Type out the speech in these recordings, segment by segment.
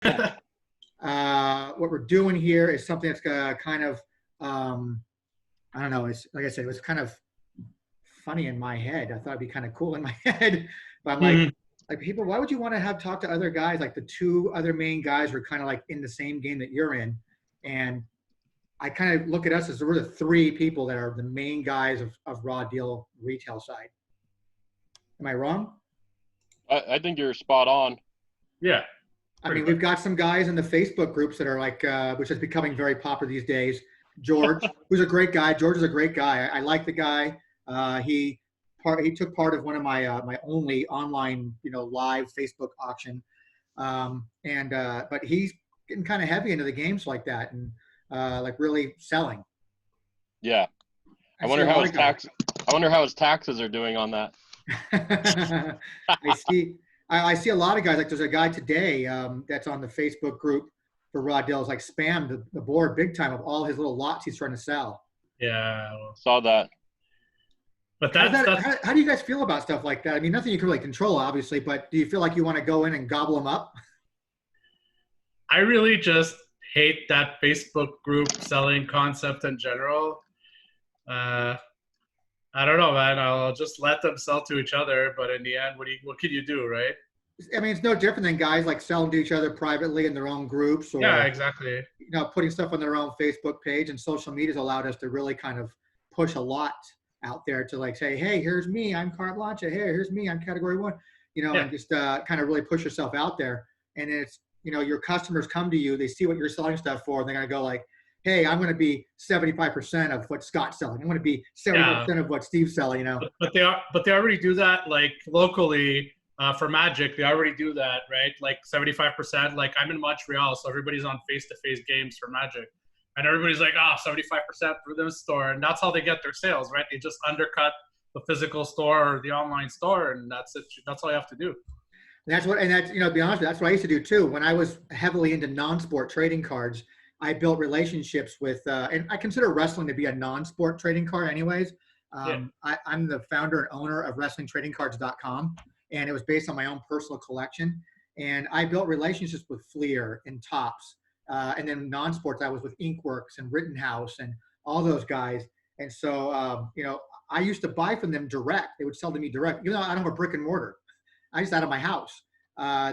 Yeah. What we're doing here is something that's kind of, I don't know. It's like I said, it was kind of funny in my head. I thought it'd be kind of cool in my head, but I'm Mhm. like people, why would you want to have talk to other guys? Like the two other main guys were kind of like in the same game that you're in, and I kind of look at us as we're the three people that are the main guys of raw deal retail side. Am I wrong? I think you're spot on. Yeah, I pretty mean, we've much. got some guys in the Facebook groups that are like, which is becoming very popular these days. George, who's a great guy. George is a great guy. I like the guy. He took part of one of my my only online live Facebook auction, and but he's getting kind of heavy into the games like that and like really selling. Yeah. I see a lot of guys. I wonder how his taxes are doing on that. I see. I see a lot of guys. Like there's a guy today that's on the Facebook group for raw deals. Like spammed the board big time of all his little lots he's trying to sell. Yeah, Saw that. but How's that's that? that's. How do you guys feel about stuff like that? I mean, nothing you can really control, obviously, but do you feel like you want to go in and gobble them up? I really just hate that Facebook group selling concept in general. Uh, I don't know, man. I'll just let them sell to each other, but in the end, what can you do, right? I mean, it's no different than guys like selling to each other privately in their own groups Yeah, or exactly. putting stuff on their own Facebook page. And social media has allowed us to really kind of push a lot out there to like say, hey, here's me, I'm Carte Blanche. Hey, here's me, I'm Category One. Yeah, And just kind of really push yourself out there. And it's your customers come to you, they see what you're selling stuff for, and they're gonna go like, hey, I'm gonna be 75% of what Scott's selling. I'm gonna be yeah. 75% of what Steve's selling. But they already do that like locally for Magic. They already do that, right? Like 75%. Like I'm in Montreal, so everybody's on face-to-face games for Magic, and everybody's like, 75% for this store, and that's how they get their sales, right? They just undercut the physical store or the online store, and that's it. That's all you have to do. That's what, and that's, to be honest, that's what I used to do too. When I was heavily into non-sport trading cards, I built relationships with, and I consider wrestling to be a non-sport trading card, anyways. Yeah, I'm the founder and owner of WrestlingTradingCards.com, and it was based on my own personal collection. And I built relationships with Fleer and Tops, and then non-sports, I was with Inkworks and Rittenhouse and all those guys. And so, I used to buy from them direct. They would sell to me direct, even though I don't have a brick and mortar. I just out of my house.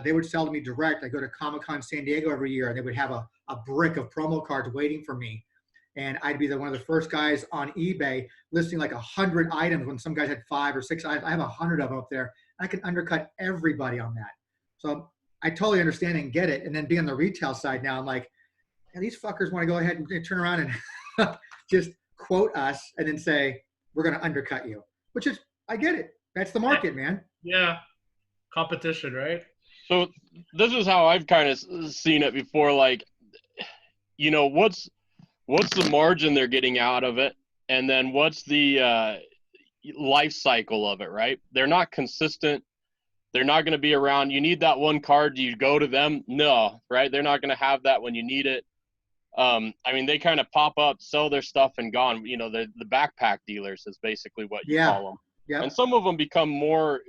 They would sell to me direct. I go to Comic Con San Diego every year, and they would have a brick of promo cards waiting for me. And I'd be one of the first guys on eBay listing like 100 items when some guys had 5 or 6 items. I have 100 of them up there. I can undercut everybody on that. So I totally understand and get it. And then being on the retail side now, I'm like, yeah, these fuckers want to go ahead and turn around and just quote us and then say, we're going to undercut you, which is, I get it. That's the yeah, market, man. yeah. Competition, right? So this is how I've kind of seen it before. Like, what's the margin they're getting out of it, and then what's the life cycle of it, right? They're not consistent. They're not going to be around. You need that one card. Do you go to them? No, right? They're not going to have that when you need it. I mean, they kind of pop up, sell their stuff, and gone. The backpack dealers is basically what you Yeah. call them. Yep. And some of them become more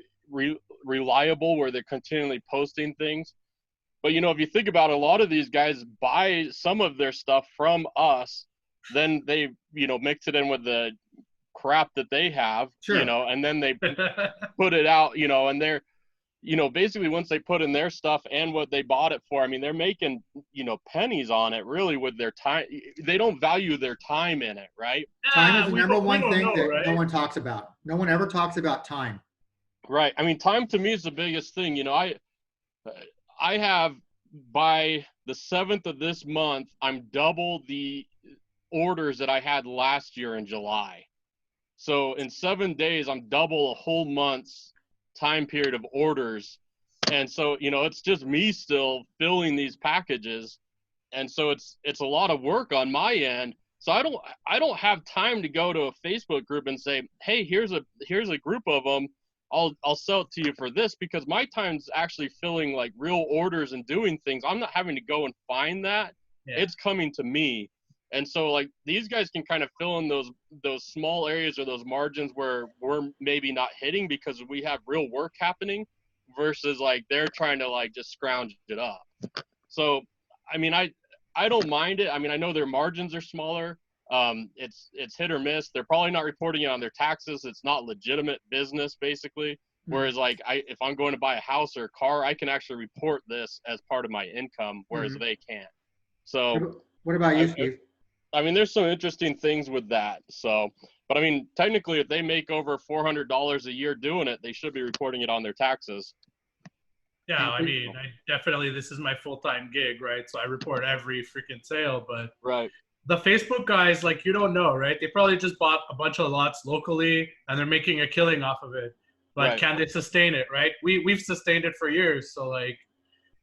reliable, where they're continually posting things. But if you think about it, a lot of these guys buy some of their stuff from us, then they mix it in with the crap that they have, Sure. and then they put it out, and they're basically once they put in their stuff and what they bought it for, I mean, they're making pennies on it, really, with their time. They don't value their time in it, right? Time is the we number don't we one don't thing know, that no right? one talks about. No one ever talks about time. Right. I mean, time to me is the biggest thing. I have, by the 7th of this month, I'm double the orders that I had last year in July. So in 7 days, I'm double a whole month's time period of orders. And so, it's just me still filling these packages. And so it's a lot of work on my end. So I don't have time to go to a Facebook group and say, hey, here's a group of them. I'll sell it to you for this, because my time's actually filling like real orders and doing things. I'm not having to go and find that. Yeah. It's coming to me. And so like these guys can kind of fill in those small areas or those margins where we're maybe not hitting because we have real work happening, versus like they're trying to like just scrounge it up. So, I mean, I don't mind it. I mean, I know their margins are smaller. It's hit or miss. They're probably not reporting it on their taxes. It's not legitimate business, basically. Whereas, like, if I'm going to buy a house or a car, I can actually report this as part of my income, whereas they can't. So, What about you, Steve? I mean, there's some interesting things with that. So, but I mean, technically, if they make over $400 a year doing it, they should be reporting it on their taxes. Yeah, I mean, this is my full-time gig, right? So I report every freaking sale, but Right. the Facebook guys, like, you don't know, right? They probably just bought a bunch of lots locally and they're making a killing off of it. But Right. can they sustain it, right? We've sustained it for years, so like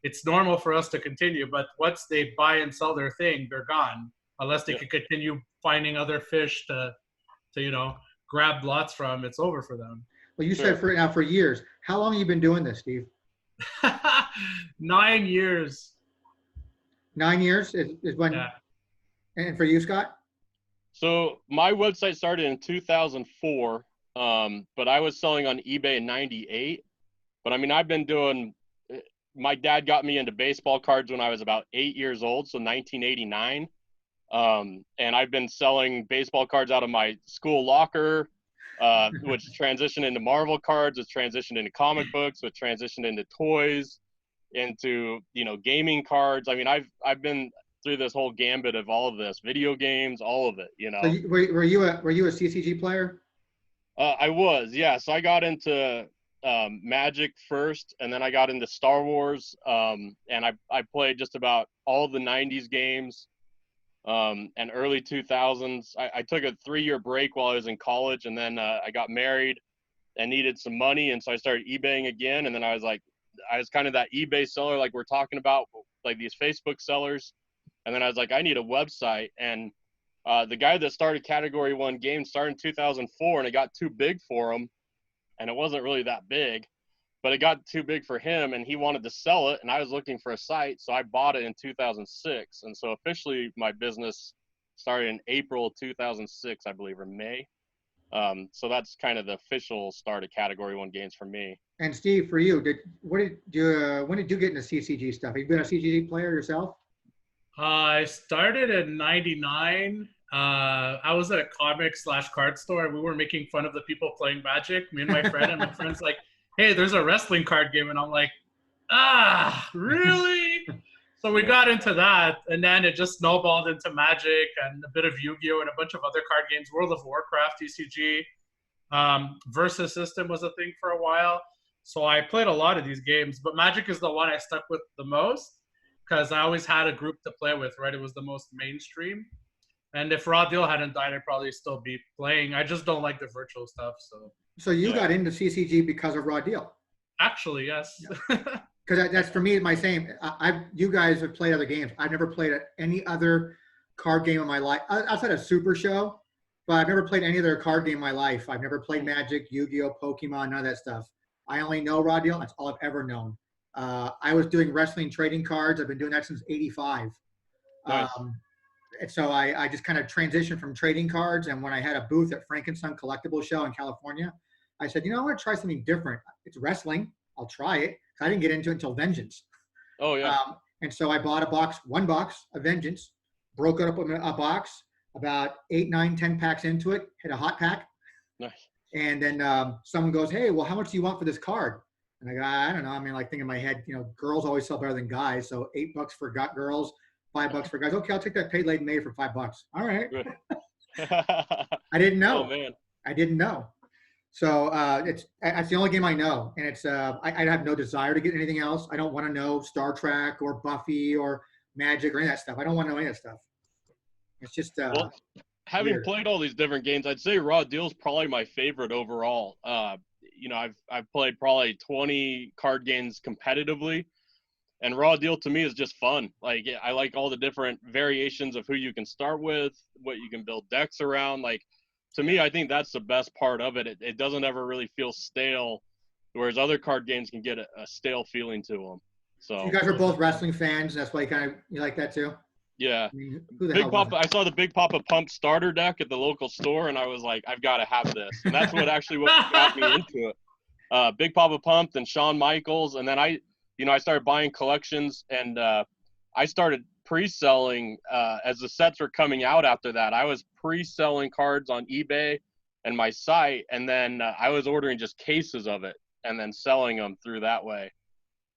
it's normal for us to continue. But once they buy and sell their thing, they're gone unless they can continue finding other fish to grab lots from. It's over for them. Well, you said for years. How long have you been doing this, Steve? 9 years. 9 years is when. Yeah. And for you, Scott? So my website started in 2004, but I was selling on eBay in 98. But I mean, I've been doing. My dad got me into baseball cards when I was about 8 years old, so 1989. And I've been selling baseball cards out of my school locker, which transitioned into Marvel cards, which transitioned into comic books, which transitioned into toys, into gaming cards. I mean, I've been through this whole gambit of all of this, video games, all of it. So were you a CCG player? I was, yeah. So I got into Magic first, and then I got into Star Wars, and I played just about all the 90s games. And early 2000s. I took a 3-year break while I was in college, and then I got married and needed some money, and so I started eBaying again. And then I was kind of that eBay seller like we're talking about, like these Facebook sellers. And then I was like, I need a website. And the guy that started Category 1 Games started in 2004, and it got too big for him, and it wasn't really that big. But it got too big for him, and he wanted to sell it, and I was looking for a site, so I bought it in 2006. And so officially my business started in April 2006, I believe, or May. So that's kind of the official start of Category 1 Games for me. And Steve, for you, when did you get into CCG stuff? Have you been a CCG player yourself? I started in 99. I was at a comic/card store, and we were making fun of the people playing Magic, me and my friend, and my friend's like, hey, there's a wrestling card game. And I'm like, really? So we got into that, and then it just snowballed into Magic and a bit of Yu-Gi-Oh! And a bunch of other card games. World of Warcraft, TCG. Versus System was a thing for a while. So I played a lot of these games, but Magic is the one I stuck with the most because I always had a group to play with, right? It was the most mainstream. And if Raw Deal hadn't died, I'd probably still be playing. I just don't like the virtual stuff, So you got into CCG because of Raw Deal? Actually, yes. Because that's for me, my same. You guys have played other games. I've never played any other card game in my life outside of Super Show, but I've never played any other card game in my life. I've never played Magic, Yu-Gi-Oh, Pokemon, none of that stuff. I only know Raw Deal. That's all I've ever known. I was doing wrestling trading cards. I've been doing that since '85. Nice. And so I just kind of transitioned from trading cards. And when I had a booth at Frankenstein Collectible Show in California, I said, I want to try something different. It's wrestling. I'll try it. I didn't get into it until Vengeance. Oh, yeah. And so I bought one box of Vengeance, broke it up in a box, about 8, 9, 10 packs into it, hit a hot pack. Nice. And then someone goes, hey, well, how much do you want for this card? And I go, I don't know. I mean, like thinking in my head, girls always sell better than guys. So $8 for girls, $5 for guys. Okay, I'll take that paid late May for $5. All right. I didn't know. Oh, man. I didn't know. So that's the only game I know, and it's I have no desire to get anything else. I don't want to know Star Trek or Buffy or Magic or any of that stuff. I don't want to know any of that stuff. It's just well, having weird. played all these different games, I'd say Raw Deal is probably my favorite overall. I've played probably 20 card games competitively, and Raw Deal to me is just fun. Like I like all the different variations of who you can start with, what you can build decks around, like. To me, I think that's the best part of it. It doesn't ever really feel stale, whereas other card games can get a stale feeling to them. So you guys are both wrestling fans. That's why you like that too. Yeah. I mean, who the Big hell Papa. I saw the Big Papa Pump starter deck at the local store, and I was like, I've got to have this. And that's what got me into it. Big Papa Pump and Shawn Michaels, and then I started buying collections, and I started pre-selling as the sets were coming out after that. I was pre-selling cards on eBay and my site, and then I was ordering just cases of it and then selling them through that way.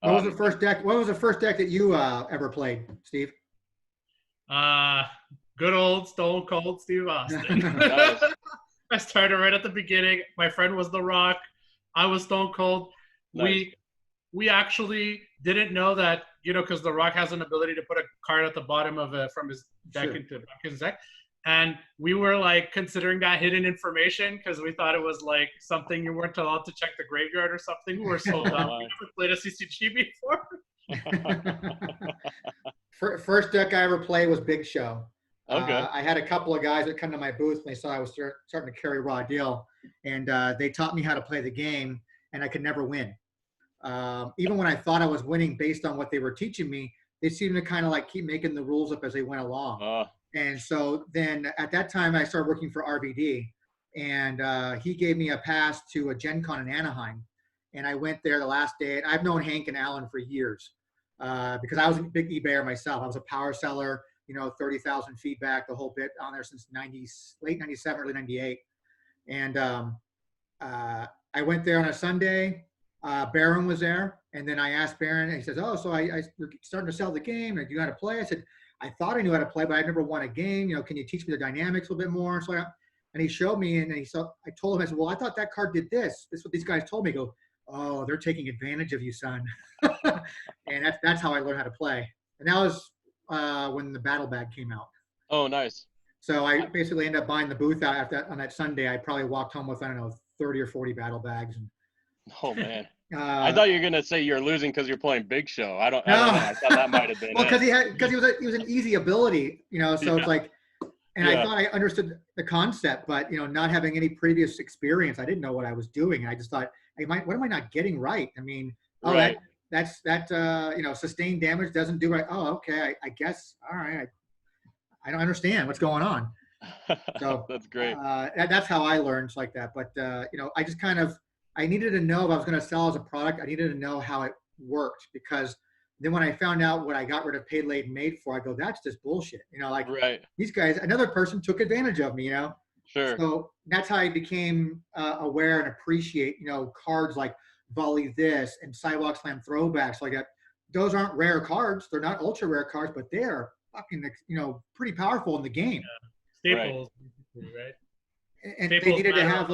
What was the first deck? What was the first deck that you ever played, Steve? Good old Stone Cold Steve Austin. Nice. I started right at the beginning. My friend was The Rock. I was Stone Cold. Nice. We actually didn't know that, because The Rock has an ability to put a card at the bottom of from his deck Sure. into his deck. And we were like considering that hidden information because we thought it was like something you weren't allowed to check the graveyard or something. We were so dumb. We never played a CCG before. First deck I ever played was Big Show. Okay. I had a couple of guys that come to my booth and they saw I was starting to carry raw deal, and they taught me how to play the game, and I could never win. Even when I thought I was winning based on what they were teaching me, they seemed to kind of like keep making the rules up as they went along. And so then at that time I started working for RVD, and he gave me a pass to a Gen Con in Anaheim, and I went there the last day. And I've known Hank and Alan for years because I was a big eBayer myself. I was a power seller, 30,000 feedback, the whole bit on there since late 97, early 98. And I went there on a Sunday. Barron was there, and then I asked Barron, and he says, "Oh, so we're starting to sell the game. Do you know how to play?" I said, "I thought I knew how to play, but I never won a game. Can you teach me the dynamics a little bit more?" So and he showed me, and I told him, I said, "Well, I thought that card did this. This is what these guys told me." I go, "Oh, they're taking advantage of you, son." And that's how I learned how to play. And that was when the Battle Bag came out. Oh, nice. So I basically ended up buying the booth out on that Sunday. I probably walked home with, I don't know, 30 or 40 Battle Bags. And Oh man. I thought you were gonna say you're losing because you're playing Big Show. I don't know. I thought that might have been well, it. because he was an easy ability, so Yeah. it's like, and I thought I understood the concept, but not having any previous experience, I didn't know what I was doing. I just thought, what am I not getting right? I mean, Right. that's sustained damage doesn't do right. Oh, okay, I guess. All right, I don't understand what's going on. So That's great. That's how I learned like that. But I just I needed to know if I was going to sell as a product. I needed to know how it worked, because then when I found out what I got rid of Paid Late Made for, I go, that's just bullshit. Right. These guys, another person took advantage of me. Sure. So that's how I became aware and appreciate cards like Volley This and Sidewalk Slam Throwbacks like that. Those aren't rare cards. They're not ultra rare cards, but they're fucking pretty powerful in the game. Staples, right? And they needed to have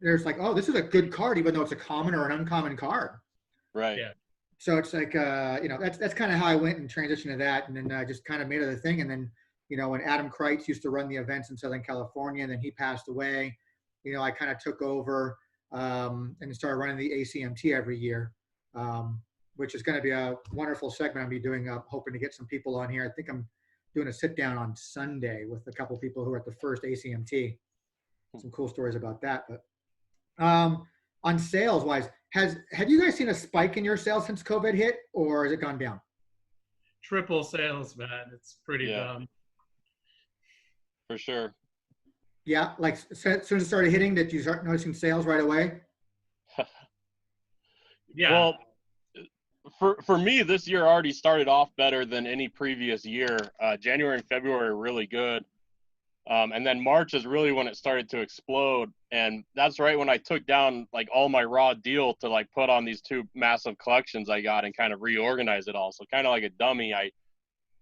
there's like, oh, this is a good card, even though it's a common or an uncommon card. Right. Yeah. So it's like, that's kind of how I went and transitioned to that. And then I just kind of made it a thing. And then, when Adam Kreitz used to run the events in Southern California, and then he passed away, I kind of took over and started running the ACMT every year, which is going to be a wonderful segment I'll be doing, hoping to get some people on here. I think I'm doing a sit down on Sunday with a couple people who are at the first ACMT. Some cool stories about that. But on sales wise, have you guys seen a spike in your sales since COVID hit, or has it gone down? Triple sales, man. It's pretty dumb. For sure. Yeah, like as soon as it started hitting, did you start noticing sales right away? Yeah. Well, for me, this year already started off better than any previous year. January and February are really good. And then March is really when it started to explode. And that's right when I took down like all my raw deal to like put on these two massive collections I got and kind of reorganize it all. So kind of like a dummy, I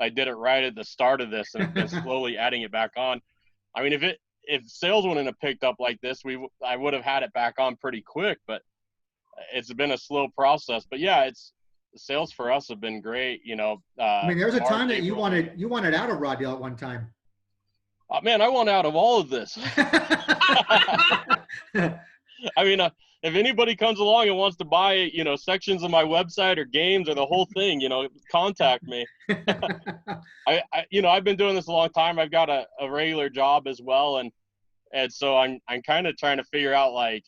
did it right at the start of this and been slowly adding it back on. I mean, if sales wouldn't have picked up like this, I would have had it back on pretty quick, but it's been a slow process. But yeah, sales for us have been great. I mean, there was a time that you April. wanted out of raw deal at one time. Man, I want out of all of this. I mean, if anybody comes along and wants to buy, sections of my website or games or the whole thing, contact me. I've been doing this a long time. I've got a regular job as well, and so I'm kind of trying to figure out, like,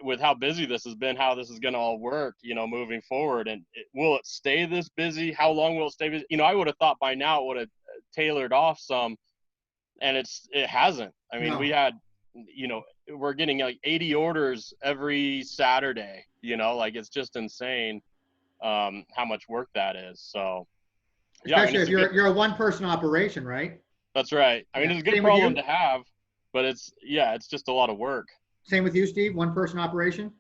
with how busy this has been, how this is going to all work, moving forward. And will it stay this busy? How long will it stay busy? I would have thought by now it would have tailored off some. And it hasn't. I mean, we had, we're getting like 80 orders every Saturday, like it's just insane how much work that is. So Yeah, I mean, Especially it's if a good, you're a one-person operation, right? that's right. I mean, Yeah. it's a good Same with problem you. to have, but it's just a lot of work. Same with you, Steve. One-person operation.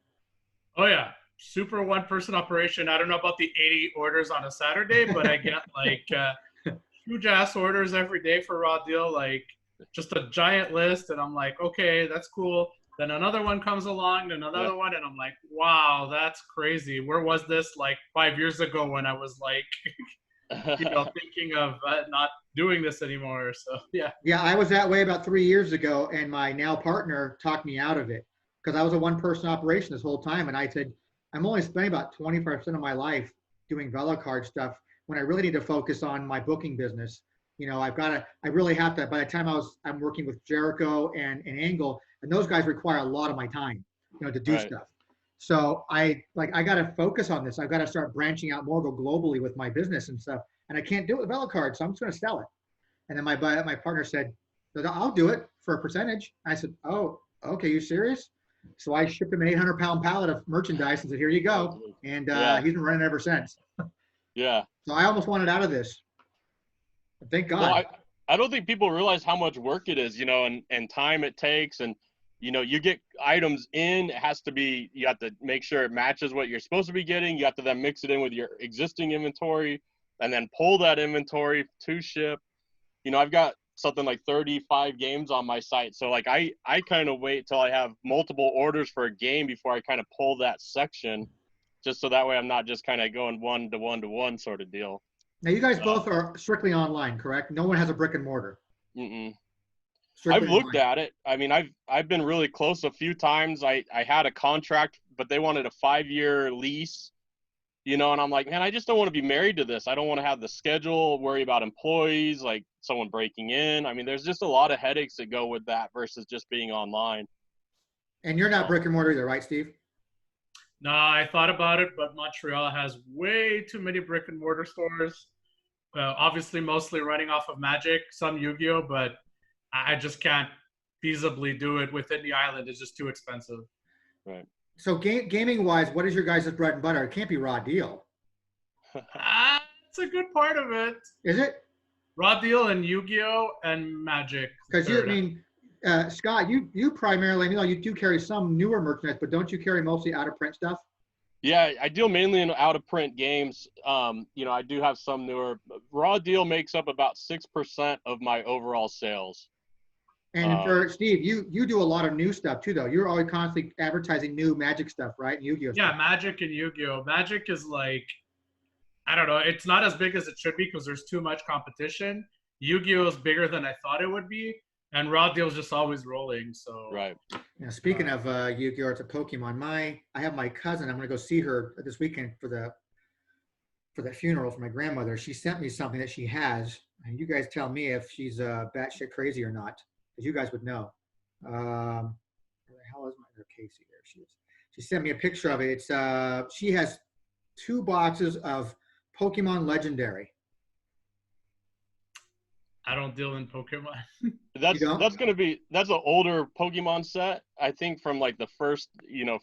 Oh yeah, super one person operation. I don't know about the 80 orders on a Saturday, but I get like huge ass orders every day for Raw Deal, like just a giant list, and I'm like, okay, that's cool. Then another one comes along, and Yeah. another one, and I'm like, wow, that's crazy. Where was this like 5 years ago when I was like, thinking of not doing this anymore? So yeah. Yeah, I was that way about 3 years ago, and my now partner talked me out of it because I was a one-person operation this whole time, and I said I'm only spending about 25% of my life doing VeloCard stuff when I really need to focus on my booking business. I really have to. By the time I'm working with Jericho and Angle, and those guys require a lot of my time, to do Right. stuff. So I got to focus on this. I've got to start branching out more, go globally with my business and stuff. And I can't do it with VeloCard, so I'm just going to sell it. And then my partner said, I'll do it for a percentage. I said, oh, okay, you serious? So I shipped him an 800-pound pallet of merchandise and said, here you go. And Yeah. he's been running ever since. Yeah. So I almost wanted out of this. But thank God. Well, I don't think people realize how much work it is, and time it takes. And, you get items in, it has to be, you have to make sure it matches what you're supposed to be getting. You have to then mix it in with your existing inventory and then pull that inventory to ship. I've got something like 35 games on my site. So like I kind of wait till I have multiple orders for a game before I kind of pull that section, just so that way I'm not just kind of going one to one sort of deal. Now you guys both are strictly online, correct? No one has a brick and mortar. Mm-mm. Strictly I've looked online. at it. I mean, I've been really close a few times. I had a contract, but they wanted a 5-year lease, and I'm like, man, I just don't want to be married to this. I don't want to have the schedule, worry about employees, like someone breaking in. I mean, there's just a lot of headaches that go with that versus just being online. And you're not brick and mortar either, right, Steve? No, I thought about it, but Montreal has way too many brick and mortar stores. Obviously, mostly running off of Magic, some Yu-Gi-Oh, but I just can't feasibly do it within the island. It's just too expensive. Right. So gaming wise, what is your guys' bread and butter? It can't be Raw Deal. It's a good part of it. Is it? Raw Deal and Yu-Gi-Oh and Magic. Because Scott, you primarily, you do carry some newer merchandise, but don't you carry mostly out of print stuff? Yeah, I deal mainly in out of print games. I do have some newer. Raw Deal makes up about 6% of my overall sales. And for Steve, you do a lot of new stuff too, though. You're always constantly advertising new Magic stuff, right? And Yu-Gi-Oh. Yeah, stuff. Magic and Yu-Gi-Oh. Magic is like, I don't know. It's not as big as it should be because there's too much competition. Yu-Gi-Oh is bigger than I thought it would be, and Raw Deal is just always rolling. So Right. Yeah. Speaking of Yu-Gi-Oh, it's a Pokemon. I have my cousin. I'm going to go see her this weekend for the funeral for my grandmother. She sent me something that she has, and you guys tell me if she's batshit crazy or not, because you guys would know. Where the hell is my Casey? There she is. She sent me a picture of it. It's she has 2 boxes of Pokemon Legendary. I don't deal in Pokemon. That's an older Pokemon set. I think from like the first,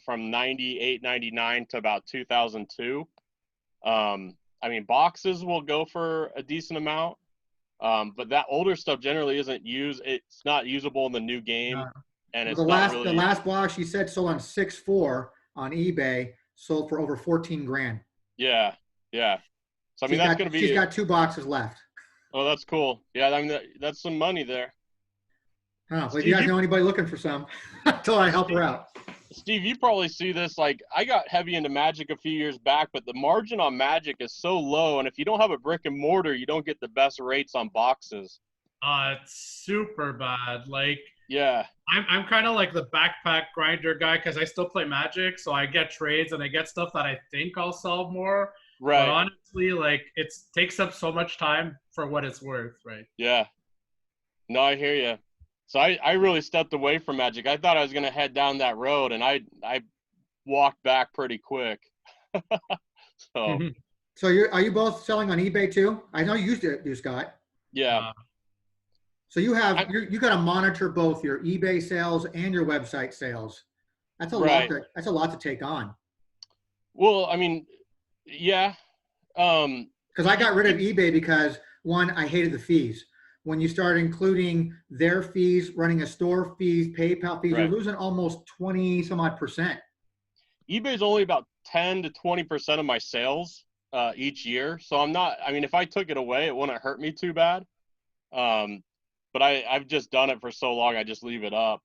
from 98, 99 to about 2002. I mean, boxes will go for a decent amount. But that older stuff generally isn't used. It's not usable in the new game. And it's the not really. The last box she said sold on 6.4 on eBay, sold for over 14 grand. Yeah. Yeah. So, I mean, that's going to be. She's got 2 boxes left. Oh, that's cool. Yeah. I mean, that's some money there. Oh, well, you guys know anybody looking for some until I help her out. Steve, you probably see this. Like, I got heavy into Magic a few years back, but the margin on Magic is so low. And if you don't have a brick and mortar, you don't get the best rates on boxes. It's super bad. Like, yeah, I'm kind of like the backpack grinder guy because I still play Magic. So I get trades and I get stuff that I think I'll sell more. Right. But honestly, like, it takes up so much time for what it's worth, right? Yeah. No, I hear you. So I really stepped away from Magic. I thought I was going to head down that road, and I walked back pretty quick. So. So are you both selling on eBay too? I know you used to do, Scott. Yeah. So you you got to monitor both your eBay sales and your website sales. That's a lot. That's a lot to take on. Well, I mean, yeah. Because I got rid of eBay because, one, I hated the fees. When you start including their fees, running a store fees, PayPal fees, you're Right. losing almost 20 some odd percent. eBay's only about 10 to 20% of my sales each year. So I'm not, I mean, if I took it away, it wouldn't hurt me too bad. But I've just done it for so long, I just leave it up.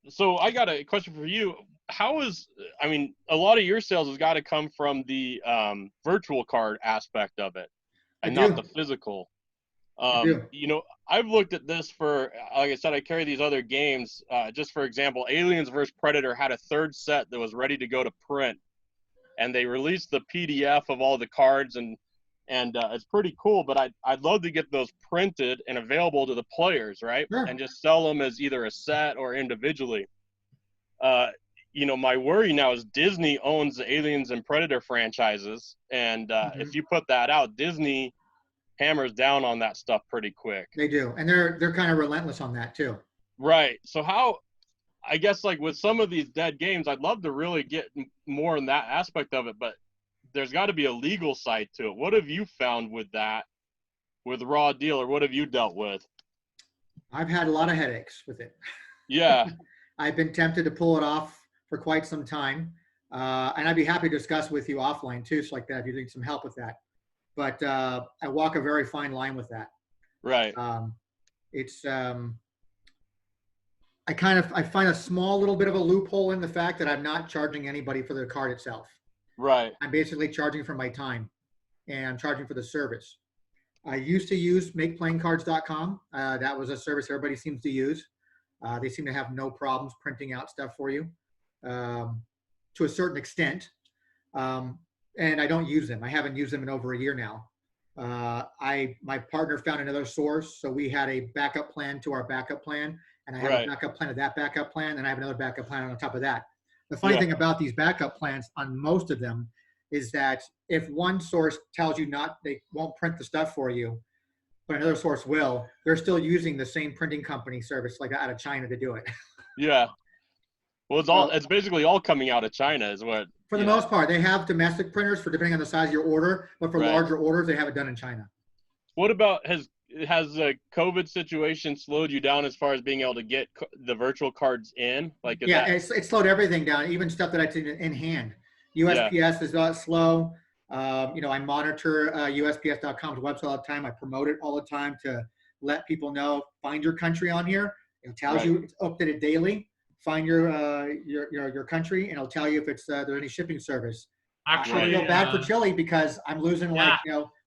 So I got a question for you. I mean, a lot of your sales has got to come from the virtual card aspect of it and not the physical. You know, I've looked at this for, like I said, I carry these other games. Just for example, Aliens vs. Predator had a third set that was ready to go to print, and they released the PDF of all the cards, and it's pretty cool. But I'd love to get those printed and available to the players, right? Sure. And just sell them as either a set or individually. You know, my worry now is Disney owns the Aliens and Predator franchises, and if you put that out, Disney hammers down on that stuff pretty quick. They do, and they're kind of relentless on that too. Right. So how, I guess, like with some of these dead games, I'd love to really get more in that aspect of it, but there's got to be a legal side to it. What have you found with that, with Raw Deal, or what have you dealt with? I've had a lot of headaches with it. Yeah. I've been tempted to pull it off for quite some time, and I'd be happy to discuss with you offline too, so like that, if you need some help with that. But I walk a very fine line with that. Right. It's I find a small little bit of a loophole in the fact that I'm not charging anybody for the card itself. Right. I'm basically charging for my time, and I'm charging for the service. I used to use MakePlayingCards.com. That was a service everybody seems to use. They seem to have no problems printing out stuff for you to a certain extent. And I don't use them. I haven't used them in over a year now. My partner found another source, so we had a backup plan to our backup plan, and I have a backup plan to that backup plan, and I have another backup plan on top of that. The funny thing about these backup plans on most of them is that if one source tells you they won't print the stuff for you, but another source will, they're still using the same printing company service like out of China to do it. Yeah. Well, it's basically all coming out of China is what. For the most part, they have domestic printers for depending on the size of your order, but for larger orders, they have it done in China. What about, has the COVID situation slowed you down as far as being able to get the virtual cards in? Like, it slowed everything down, even stuff that I did in hand. USPS is slow. You know, I monitor USPS.com's website all the time. I promote it all the time to let people know, find your country on here. It tells you it's updated daily. Find your country, and it'll tell you if it's there's any shipping service. Actually, I feel bad for Chile because I'm losing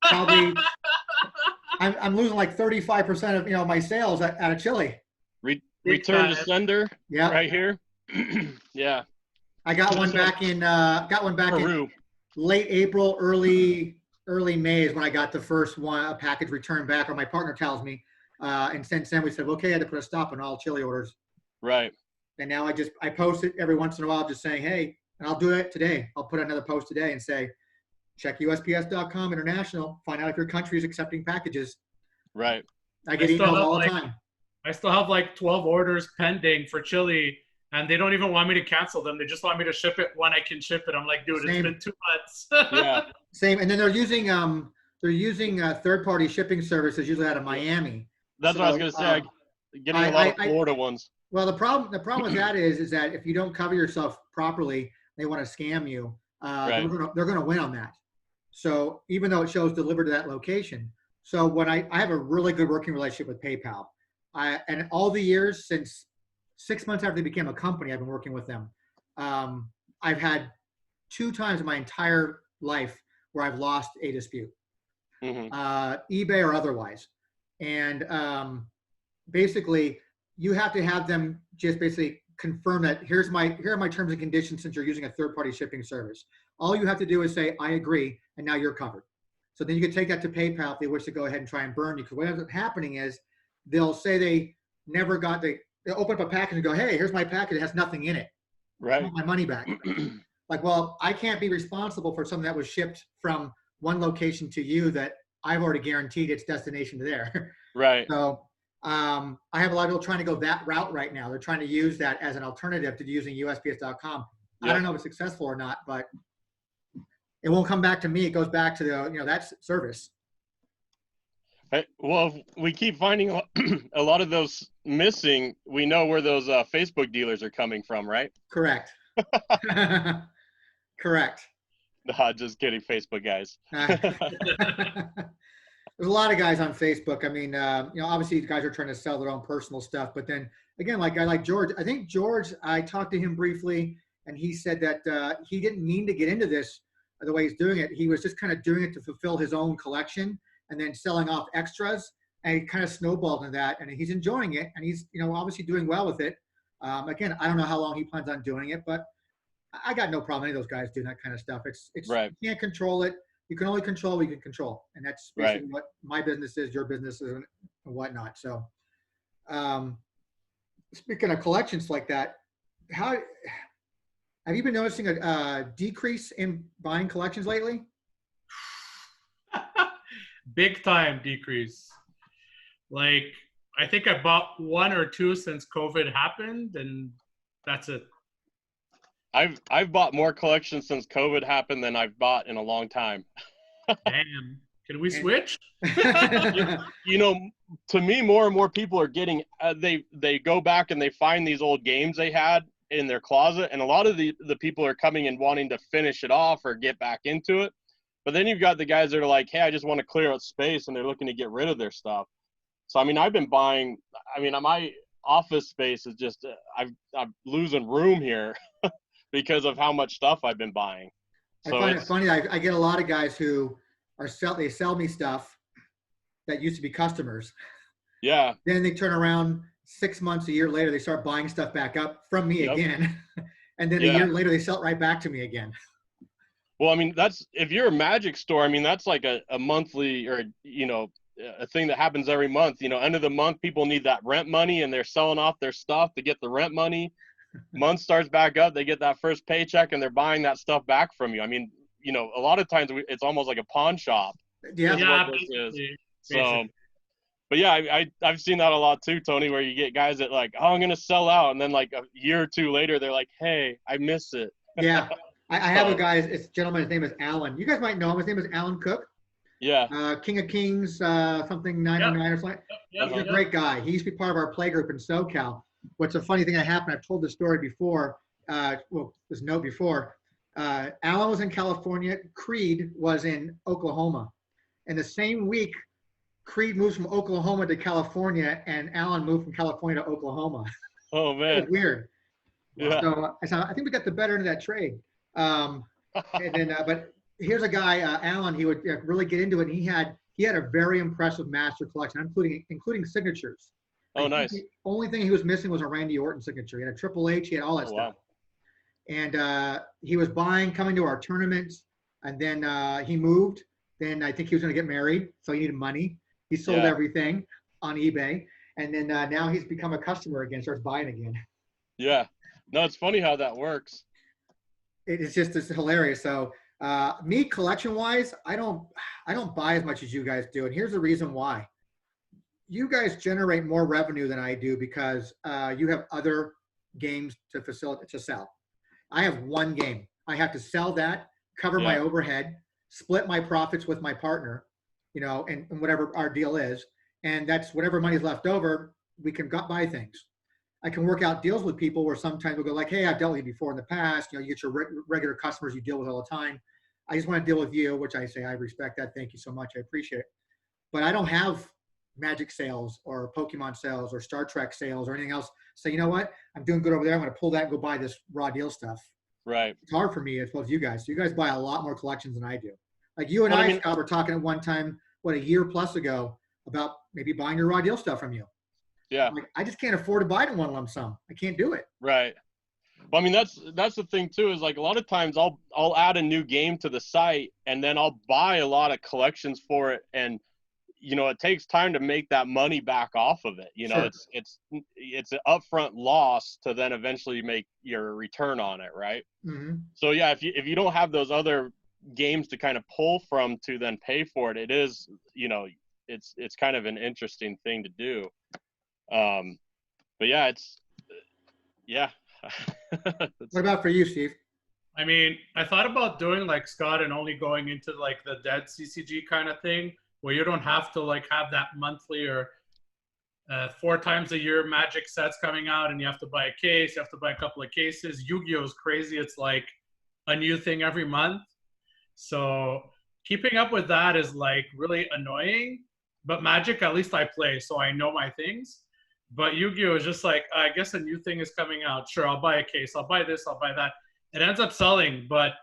probably I'm losing like 35% of my sales out of Chile. Return to sender. Yeah. Right here. Yeah. I got one back in Peru. In late April, early May is when I got the first a package returned back, or my partner tells me. And since then we said, okay, I had to put a stop on all Chile orders. Right. And now I post it every once in a while, just saying, hey, and I'll do it today. I'll put another post today and say, check USPS.com international, find out if your country is accepting packages. Right. I get emails all the time. I still have like 12 orders pending for Chile, and they don't even want me to cancel them. They just want me to ship it when I can ship it. I'm like, dude, It's been 2 months. Yeah. Same. And then they're using third-party shipping services, usually out of Miami. That's what I was going to say. Getting a lot of Florida ones. Well, the problem with that is that if you don't cover yourself properly, they want to scam you. They're going to win on that. So even though it shows delivered to that location. So when I have a really good working relationship with PayPal. And all the years since 6 months after they became a company, I've been working with them. I've had 2 times in my entire life where I've lost a dispute, eBay or otherwise. And basically, you have to have them just basically confirm that here are my terms and conditions since you're using a third-party shipping service. All you have to do is say, I agree, and now you're covered. So then you can take that to PayPal if they wish to go ahead and try and burn you. Because what ends up happening is they'll say they never got they'll open up a package and go, hey, here's my package. It has nothing in it. Right. I want my money back. Like, well, I can't be responsible for something that was shipped from one location to you that I've already guaranteed its destination to there. Right. So I have a lot of people trying to go that route right now. They're trying to use that as an alternative to using USPS.com. I don't know if it's successful or not, but it won't come back to me. It goes back to the, that's service. Well, if we keep finding a lot of those missing, we know where those Facebook dealers are coming from, right? Correct. Correct. Nah, just kidding, Facebook guys. There's a lot of guys on Facebook. I mean, obviously these guys are trying to sell their own personal stuff, but then again, like a guy like George, I think George, I talked to him briefly and he said that he didn't mean to get into this the way he's doing it. He was just kind of doing it to fulfill his own collection and then selling off extras, and he kind of snowballed into that, and he's enjoying it, and he's, obviously doing well with it. Again, I don't know how long he plans on doing it, but I got no problem with any of those guys doing that kind of stuff. It's right. You can't control it. You can only control what you can control, and that's basically what my business is, your business is, and whatnot. So, speaking of collections like that, how have you been noticing a decrease in buying collections lately? Big time decrease. Like, I think I bought 1 or 2 since COVID happened, and that's it. I've bought more collections since COVID happened than I've bought in a long time. Damn. Can we switch? To me, more and more people are getting they go back and they find these old games they had in their closet, and a lot of the people are coming and wanting to finish it off or get back into it. But then you've got the guys that are like, hey, I just want to clear out space, and they're looking to get rid of their stuff. So, I mean, I've been buying, my office space is just, I'm losing room here because of how much stuff I've been buying. So I find it funny. I get a lot of guys who they sell me stuff that used to be customers. Yeah. Then they turn around 6 months, a year later, they start buying stuff back up from me again. And then a year later, they sell it right back to me again. Well, I mean, if you're a Magic store, I mean, that's like a monthly or, a thing that happens every month. End of the month, people need that rent money and they're selling off their stuff to get the rent money. Month starts back up, they get that first paycheck and they're buying that stuff back from you. I mean, a lot of times it's almost like a pawn shop. Yeah. Basically. So, but yeah, I've seen that a lot too, Tony, where you get guys that like, oh, I'm going to sell out. And then like a year or two later, they're like, hey, I miss it. Yeah. I have a guy, it's a gentleman, his name is Alan. You guys might know him. His name is Alan Cook. Yeah. King of Kings, something 909 or something. Yep. He's a great guy. He used to be part of our play group in SoCal. What's a funny thing that happened, I've told this story before, this note before. Alan was in California. Creed was in Oklahoma. And the same week, Creed moves from Oklahoma to California, and Alan moved from California to Oklahoma. Oh, man. It was weird. Yeah. So I think we got the better end of that trade. And then, but here's a guy, Alan. He would really get into it. And he had a very impressive master collection, including signatures. Oh, nice. The only thing he was missing was a Randy Orton signature. He had a Triple H. He had all that stuff. Wow. And he was coming to our tournaments, and then he moved. Then I think he was going to get married, so he needed money. He sold everything on eBay, and then now he's become a customer again, starts buying again. Yeah. No, it's funny how that works. It's hilarious. So me, collection-wise, I don't buy as much as you guys do, and here's the reason why. You guys generate more revenue than I do because you have other games to sell. I have one game. I have to sell that, cover my overhead, split my profits with my partner, and whatever our deal is, and that's whatever money's left over, we can buy things. I can work out deals with people where sometimes we'll go like, hey, I've dealt with you before in the past. You get your regular customers you deal with all the time. I just want to deal with you, which I say I respect that. Thank you so much. I appreciate it. But I don't have Magic sales or Pokemon sales or Star Trek sales or anything else. So you know what? I'm doing good over there. I'm going to pull that and go buy this raw deal stuff. Right. It's hard for me as well as you guys. So you guys buy a lot more collections than I do. Like you and I, Scott, were talking at one time, a year plus ago, about maybe buying your raw deal stuff from you. Yeah. Like, I just can't afford to buy it in one lump sum. I can't do it. Right. Well, I mean, that's the thing too, is like a lot of times I'll add a new game to the site and then I'll buy a lot of collections for it. And, it takes time to make that money back off of it. Sure. It's an upfront loss to then eventually make your return on it. Right. Mm-hmm. So yeah, if you don't have those other games to kind of pull from to then pay for it, it is, it's kind of an interesting thing to do. But yeah, What about for you, Steve? I mean, I thought about doing like Scott and only going into like the dead CCG kind of thing where you don't have to like have that monthly or 4 times a year Magic sets coming out and you have to buy a case, you have to buy a couple of cases. Yu-Gi-Oh is crazy. It's like a new thing every month. So keeping up with that is like really annoying. But Magic, at least I play, so I know my things. But Yu-Gi-Oh is just like, I guess a new thing is coming out. Sure, I'll buy a case. I'll buy this. I'll buy that. It ends up selling, but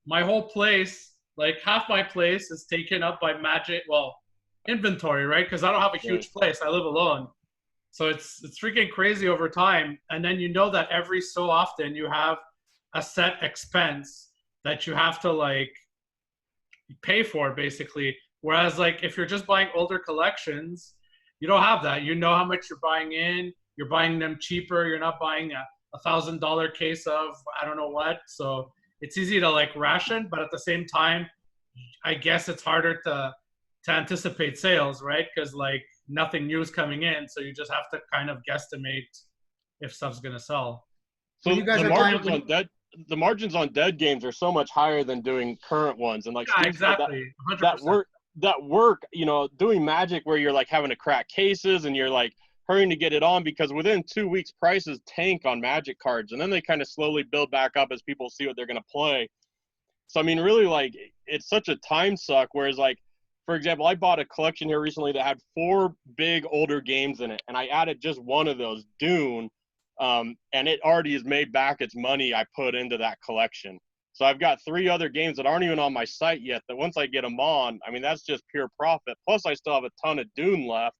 my whole place, like half my place, is taken up by Magic. Well, inventory, right? Because I don't have a Right. huge place. I live alone, so it's freaking crazy over time. And then you know that every so often you have a set expense that you have to like pay for basically. Whereas like if you're just buying older collections, you don't have that. You know how much you're buying in. You're buying them cheaper. You're not buying a $1,000 case of I don't know what. So it's easy to like ration, but at the same time, I guess it's harder to anticipate sales, right? Because like nothing new is coming in, so you just have to kind of guesstimate if stuff's gonna sell. When So you guys are buying, the margins on dead games are so much higher than doing current ones. And like Yeah, Steve said, exactly, that 100%. work, doing Magic where you're like having to crack cases and you're like hurrying to get it on, because within 2 weeks prices tank on Magic cards, and then they kind of slowly build back up as people see what they're going to play. So I mean, really, like, it's such a time suck. Whereas, like, for example, I bought a collection here recently that had 4 big older games in it, and I added just one of those, Dune, and it already has made back its money I put into that collection. So I've got 3 other games that aren't even on my site yet, that once I get them on, I mean, that's just pure profit. Plus, I still have a ton of Dune left.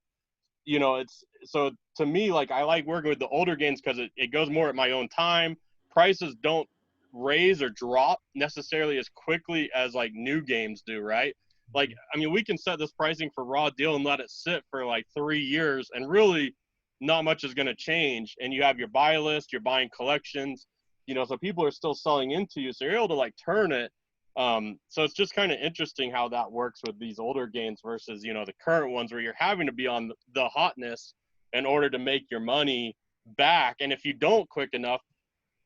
It's so, to me, like, I like working with the older games because it goes more at my own time. Prices don't raise or drop necessarily as quickly as like new games do, right? Like, I mean, we can set this pricing for Raw Deal and let it sit for like 3 years, and really not much is going to change. And you have your buy list, you're buying collections, so people are still selling into you, so you're able to like turn it. So it's just kind of interesting how that works with these older games versus, the current ones where you're having to be on the hotness in order to make your money back. And if you don't quick enough,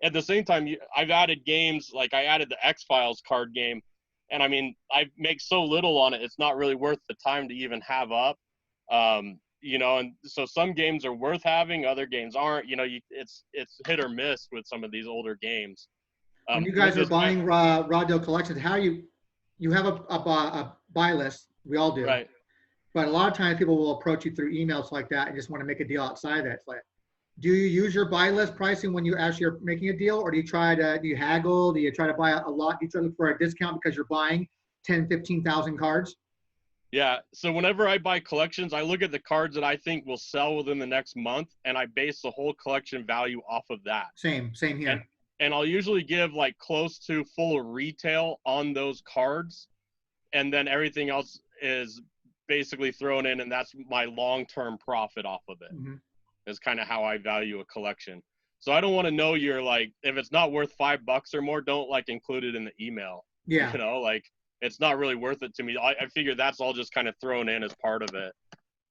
at the same time, I've added games, like I added the X-Files card game, and I mean, I make so little on it, it's not really worth the time to even have up. And so some games are worth having, other games aren't. It's hit or miss with some of these older games. when you With guys are this guy, buying raw deal collections, how you have a buy list. We all do, right? but a lot of times people will approach you through emails like that and just want to make a deal outside of that. It's like, do you use your buy list pricing when you actually are making a deal, or do you haggle? Do you try to buy a lot? Do you try to look for a discount because you're buying 10, 15,000 cards? Yeah. So whenever I buy collections, I look at the cards that I think will sell within the next month, and I base the whole collection value off of that. Same And here. and I'll usually give like close to full retail on those cards, and then everything else is basically thrown in, and that's my long-term profit off of it. Mhm. Is kind of how I value a collection. So I don't want to know, you're like, if it's not worth $5 or more, don't like include it in the email. Yeah, Like, it's not really worth it to me. I figure that's all just kind of thrown in as part of it.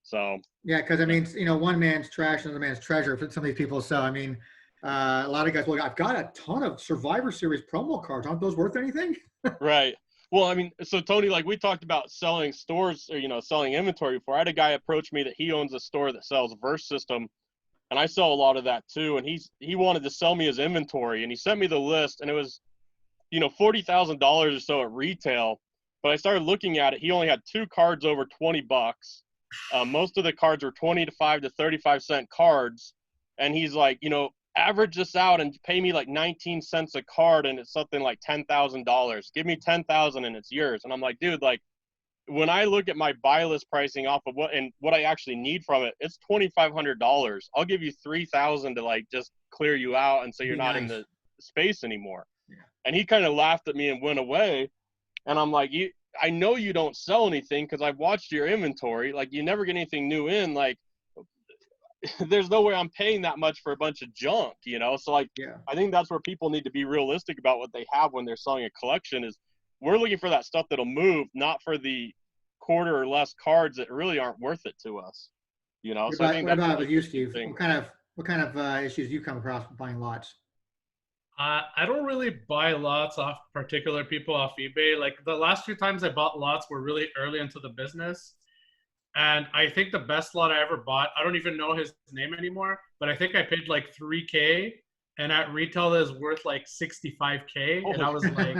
So yeah, because I mean, one man's trash, another man's treasure for some of these people. So I mean, a lot of guys, well, I've got a ton of Survivor Series promo cards. Aren't those worth anything? right. Well, I mean, so Tony, like, we talked about selling stores, or selling inventory before. I had a guy approach me that he owns a store that sells Verse System, and I sell a lot of that too. And he wanted to sell me his inventory, and he sent me the list, and it was, $40,000 or so at retail. But I started looking at it. He only had 2 cards over $20. Most of the cards were 25 to 35-cent cards, and he's like, average this out and pay me like 19 cents a card, and it's something like $10,000. Give me 10,000 and it's yours. And I'm like, dude, like, when I look at my buy list pricing off of what I actually need from it, it's $2,500. I'll give you 3,000 to like just clear you out, and so you're not in the space anymore. Yeah. And he kind of laughed at me and went away. And I'm like, I know you don't sell anything because I've watched your inventory. Like, you never get anything new in. Like, there's no way I'm paying that much for a bunch of junk, So like, Yeah. I think that's where people need to be realistic about what they have when they're selling a collection. Is we're looking for that stuff that'll move, not for the quarter or less cards that really aren't worth it to us. So I think What that's about with the you, key Steve? thing. What kind of issues do you come across with buying lots? I don't really buy lots off particular people off eBay. Like the last few times I bought lots were really early into the business. And I think the best lot I ever bought, I don't even know his name anymore, but I think I paid like 3K and at retail it is worth like 65K. And I was like,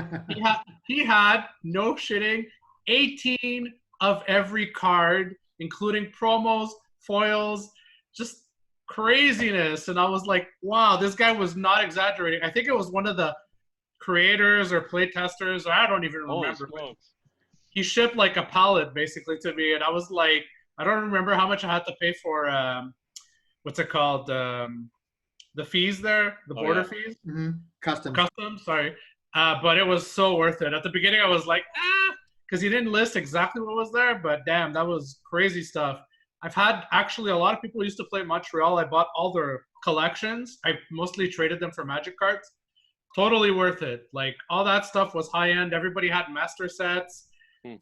he had no shitting 18 of every card, including promos, foils, just craziness. And I was like, wow, this guy was not exaggerating. I think it was one of the creators or play testers, or I don't even Holy remember. smokes. He shipped like a pallet basically to me, and I was like, I don't remember how much I had to pay for what's it called, the fees there, the border fees, customs. Sorry, but it was so worth it. At the beginning, I was like, because he didn't list exactly what was there, but damn, that was crazy stuff. I've had actually a lot of people used to play Montreal. I bought all their collections. I mostly traded them for Magic cards. Totally worth it. Like all that stuff was high end. Everybody had master sets.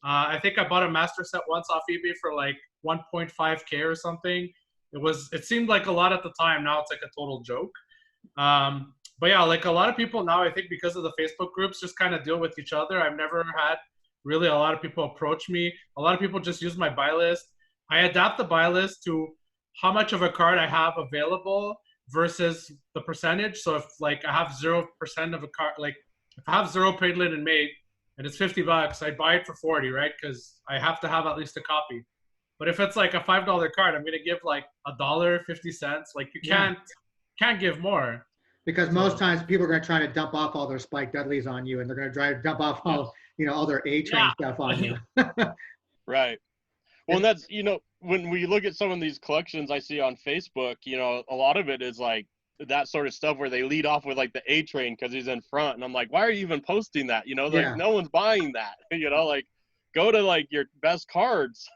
I think I bought a master set once off eBay for like 1.5K or something. It seemed like a lot at the time. Now it's like a total joke. But yeah, like a lot of people now, I think because of the Facebook groups, just kind of deal with each other. I've never had really a lot of people approach me. A lot of people just use my buy list. I adapt the buy list to how much of a card I have available versus the percentage. So if like I have 0% of a card, like if I have 0 Paidlin and Mate and it's $50, I buy it for 40, right? Because I have to have at least a copy. But if it's like a $5 card, I'm gonna give like $1.50. Like you can't give more. Because most times people are going to try to dump off all their Spike Dudleys on you, and they're going to try to dump off all all their A-Train stuff on you. Right. Well, and that's, when we look at some of these collections I see on Facebook, a lot of it is like that sort of stuff where they lead off with like the A-Train because he's in front. And I'm like, why are you even posting that? Like no one's buying that, like go to like your best cards.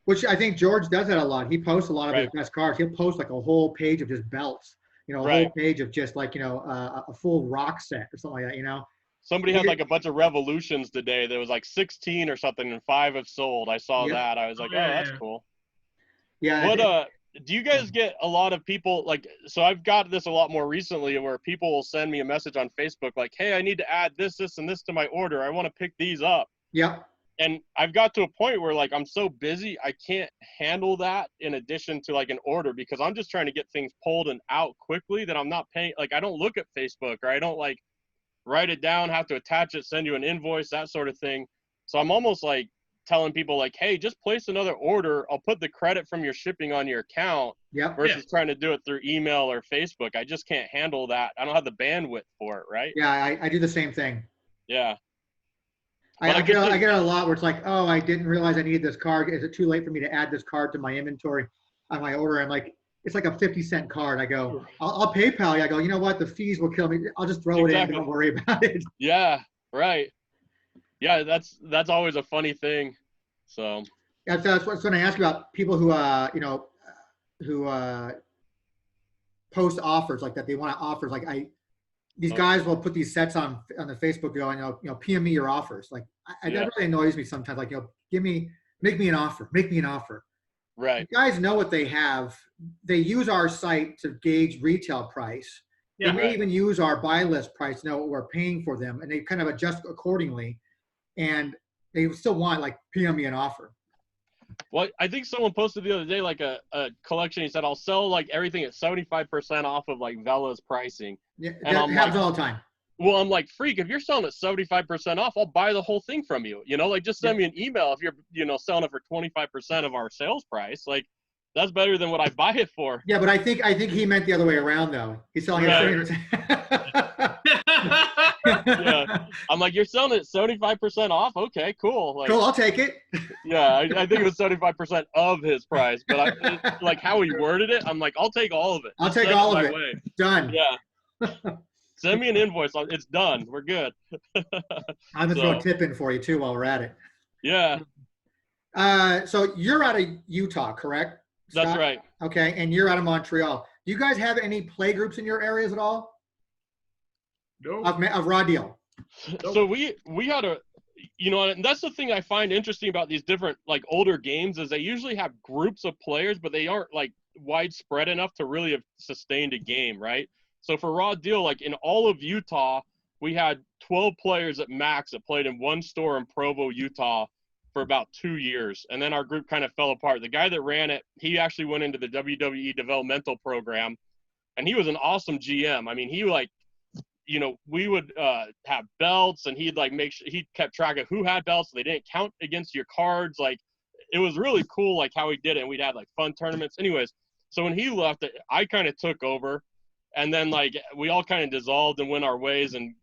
Which I think George does that a lot. He posts a lot of his best cards. He'll post like a whole page of just belts, a whole page of just like, a full rock set or something like that, Somebody had like a bunch of Revolutions today. There was like 16 or something, and 5 have sold. I saw that. I was like, oh, that's cool. Yeah. What do you guys get a lot of people like? So I've got this a lot more recently, where people will send me a message on Facebook like, "Hey, I need to add this, this, and this to my order. I want to pick these up." Yep. And I've got to a point where like I'm so busy, I can't handle that in addition to like an order because I'm just trying to get things pulled and out quickly that I'm not paying. Like I don't look at Facebook or I don't like write it down, have to attach it, send you an invoice, that sort of thing. So I'm almost like telling people like, hey, just place another order. I'll put the credit from your shipping on your account versus trying to do it through email or Facebook. I just can't handle that. I don't have the bandwidth for it, right? Yeah, I do the same thing. Yeah. I get it a lot where it's like, oh, I didn't realize I needed this card. Is it too late for me to add this card to my inventory on my order? I'm like, it's like a 50-cent card. I go, I'll PayPal you. I go, you know what? The fees will kill me. I'll just throw it in. Don't worry about it. Yeah, right. Yeah, that's always a funny thing. So that's when I ask about people who post offers like that. They want offers like these guys will put these sets on the Facebook going, PM me your offers. Like that really annoys me sometimes. Like, make me an offer. Right. You guys know what they have. They use our site to gauge retail price. They may even use our buy list price to know what we're paying for them, and they kind of adjust accordingly. And they still want like PM me an offer. Well, I think someone posted the other day like a collection. He said, I'll sell like everything at 75% off of like Vela's pricing. Yeah, and that happens all the time. Well, I'm like, freak, if you're selling at 75% off, I'll buy the whole thing from you. Like just send me an email if you're, selling it for 25% of our sales price. Like that's better than what I buy it for. Yeah, but I think he meant the other way around though. He's selling it. Yeah. I'm like, you're selling it 75% off? Okay, cool. Like, cool, I'll take it. Yeah, I think it was 75% of his price, but like how he worded it, I'm like, I'll take all of it. I'll take all of it. Done. Yeah. Send me an invoice. It's done. We're good. I'm going to throw a tip in for you too while we're at it. Yeah. So you're out of Utah, correct, Scott? That's right. Okay, and you're out of Montreal. Do you guys have any play groups in your areas at all? No. Of raw deal? So we had and that's the thing I find interesting about these different like older games is they usually have groups of players, but they aren't like widespread enough to really have sustained a game, right? So for Raw Deal, like in all of Utah, we had 12 players at max that played in one store in Provo, Utah for about 2 years. And then our group kind of fell apart. The guy that ran it, he actually went into the WWE developmental program, and he was an awesome GM. I mean, he we would have belts, and he'd like make sure he kept track of who had belts so they didn't count against your cards. Like, it was really cool, like how he did it. And we'd have like fun tournaments. Anyways, so when he left, I kind of took over, and then like we all kind of dissolved and went our ways and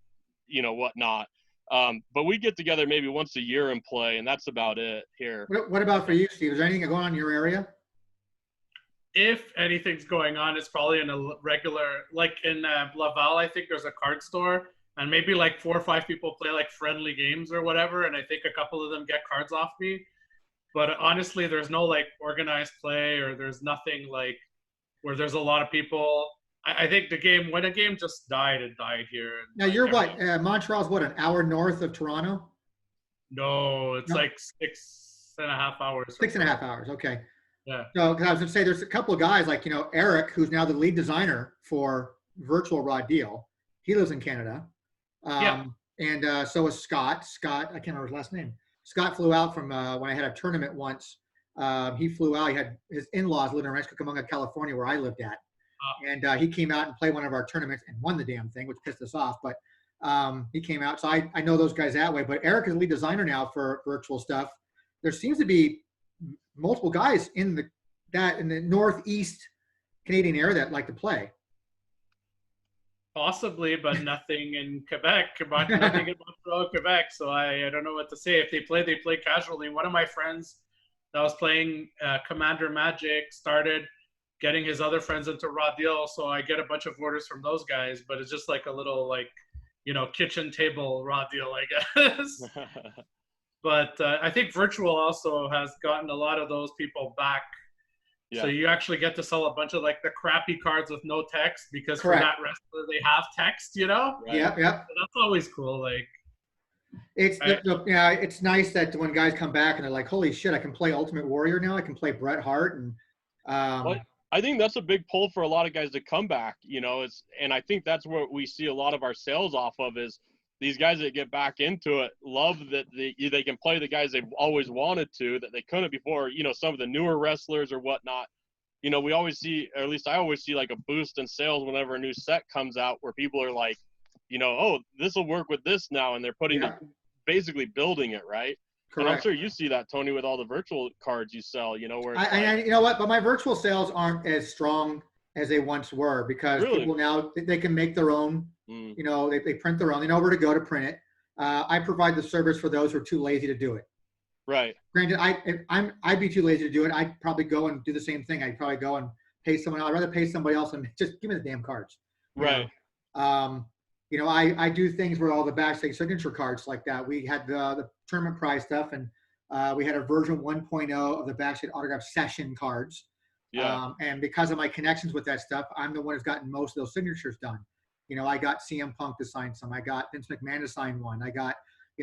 whatnot. But we get together maybe once a year and play, and that's about it here. What about for you, Steve? Is there anything going on in your area? If anything's going on, it's probably in a regular, like in Laval, I think there's a card store, and maybe like 4 or 5 people play like friendly games or whatever, and I think a couple of them get cards off me. But honestly, there's no like organized play, or there's nothing like where there's a lot of people. I think when a game just died, it died here. Now you're what? Montreal's what, an hour north of Toronto? No, it's like 6.5 hours. 6.5 hours. Okay. Yeah. So, because I was going to say, there's a couple of guys like Eric, who's now the lead designer for Virtual Raw Deal. He lives in Canada. And so is Scott. Scott, I can't remember his last name. Scott flew out from when I had a tournament once. He flew out. He had his in-laws living in Rancho Cucamonga, California, where I lived at. And he came out and played one of our tournaments and won the damn thing, which pissed us off. But he came out. So I know those guys that way. But Eric is lead designer now for virtual stuff. There seems to be multiple guys in the Northeast Canadian area that like to play. Possibly, but nothing in Quebec, nothing in Montreal, Quebec. So I don't know what to say. If they play casually. One of my friends that was playing Commander Magic started getting his other friends into Raw Deal. So I get a bunch of orders from those guys, but it's just like a little kitchen table Raw Deal, I guess. But I think Virtual also has gotten a lot of those people back. Yeah. So you actually get to sell a bunch of like the crappy cards with no text, because Correct. For that wrestler they have text, Right? Yeah. So that's always cool. Like, it's nice that when guys come back and they're like, "Holy shit, I can play Ultimate Warrior now. I can play Bret Hart." And I think that's a big pull for a lot of guys to come back. And I think that's what we see a lot of our sales off of is these guys that get back into it love that they can play the guys they've always wanted to, that they couldn't before. Some of the newer wrestlers or whatnot. We always see, or at least I always see, like a boost in sales whenever a new set comes out, where people are like, oh, this will work with this now, and they're putting it, basically building it, right? Correct. And I'm sure you see that, Tony, with all the virtual cards you sell. Where you know what? But my virtual sales aren't as strong as they once were, because people now, they can make their own. They print their own. They know where to go to print it. I provide the service for those who are too lazy to do it. Right. Granted, I'd be too lazy to do it. I'd probably go and do the same thing. I'd probably go and pay someone else. I'd rather pay somebody else and just give me the damn cards. Right. I do things with all the backstage signature cards like that. We had the tournament prize stuff, and we had a version 1.0 of the backstage autograph session cards. Yeah. And because of my connections with that stuff, I'm the one who's gotten most of those signatures done. I got CM Punk to sign some. I got Vince McMahon to sign one. I got,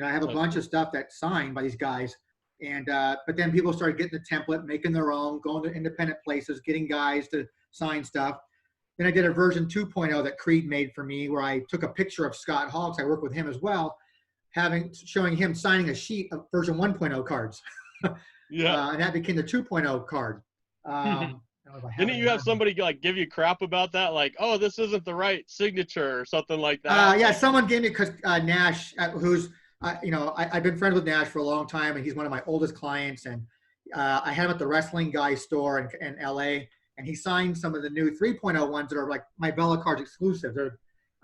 I have a bunch of stuff that's signed by these guys. And but then people started getting the template, making their own, going to independent places, getting guys to sign stuff. Then I did a version 2.0 that Creed made for me, where I took a picture of Scott Hall, because I work with him as well, showing him signing a sheet of version 1.0 cards. And that became the 2.0 card. Didn't you have somebody like give you crap about that? Like, oh, this isn't the right signature or something like that? Yeah, someone gave me, because Nash, who's, I've been friends with Nash for a long time, and he's one of my oldest clients. And I had him at the Wrestling Guy store in LA, and he signed some of the new 3.0 ones that are like my Bella Cards exclusive.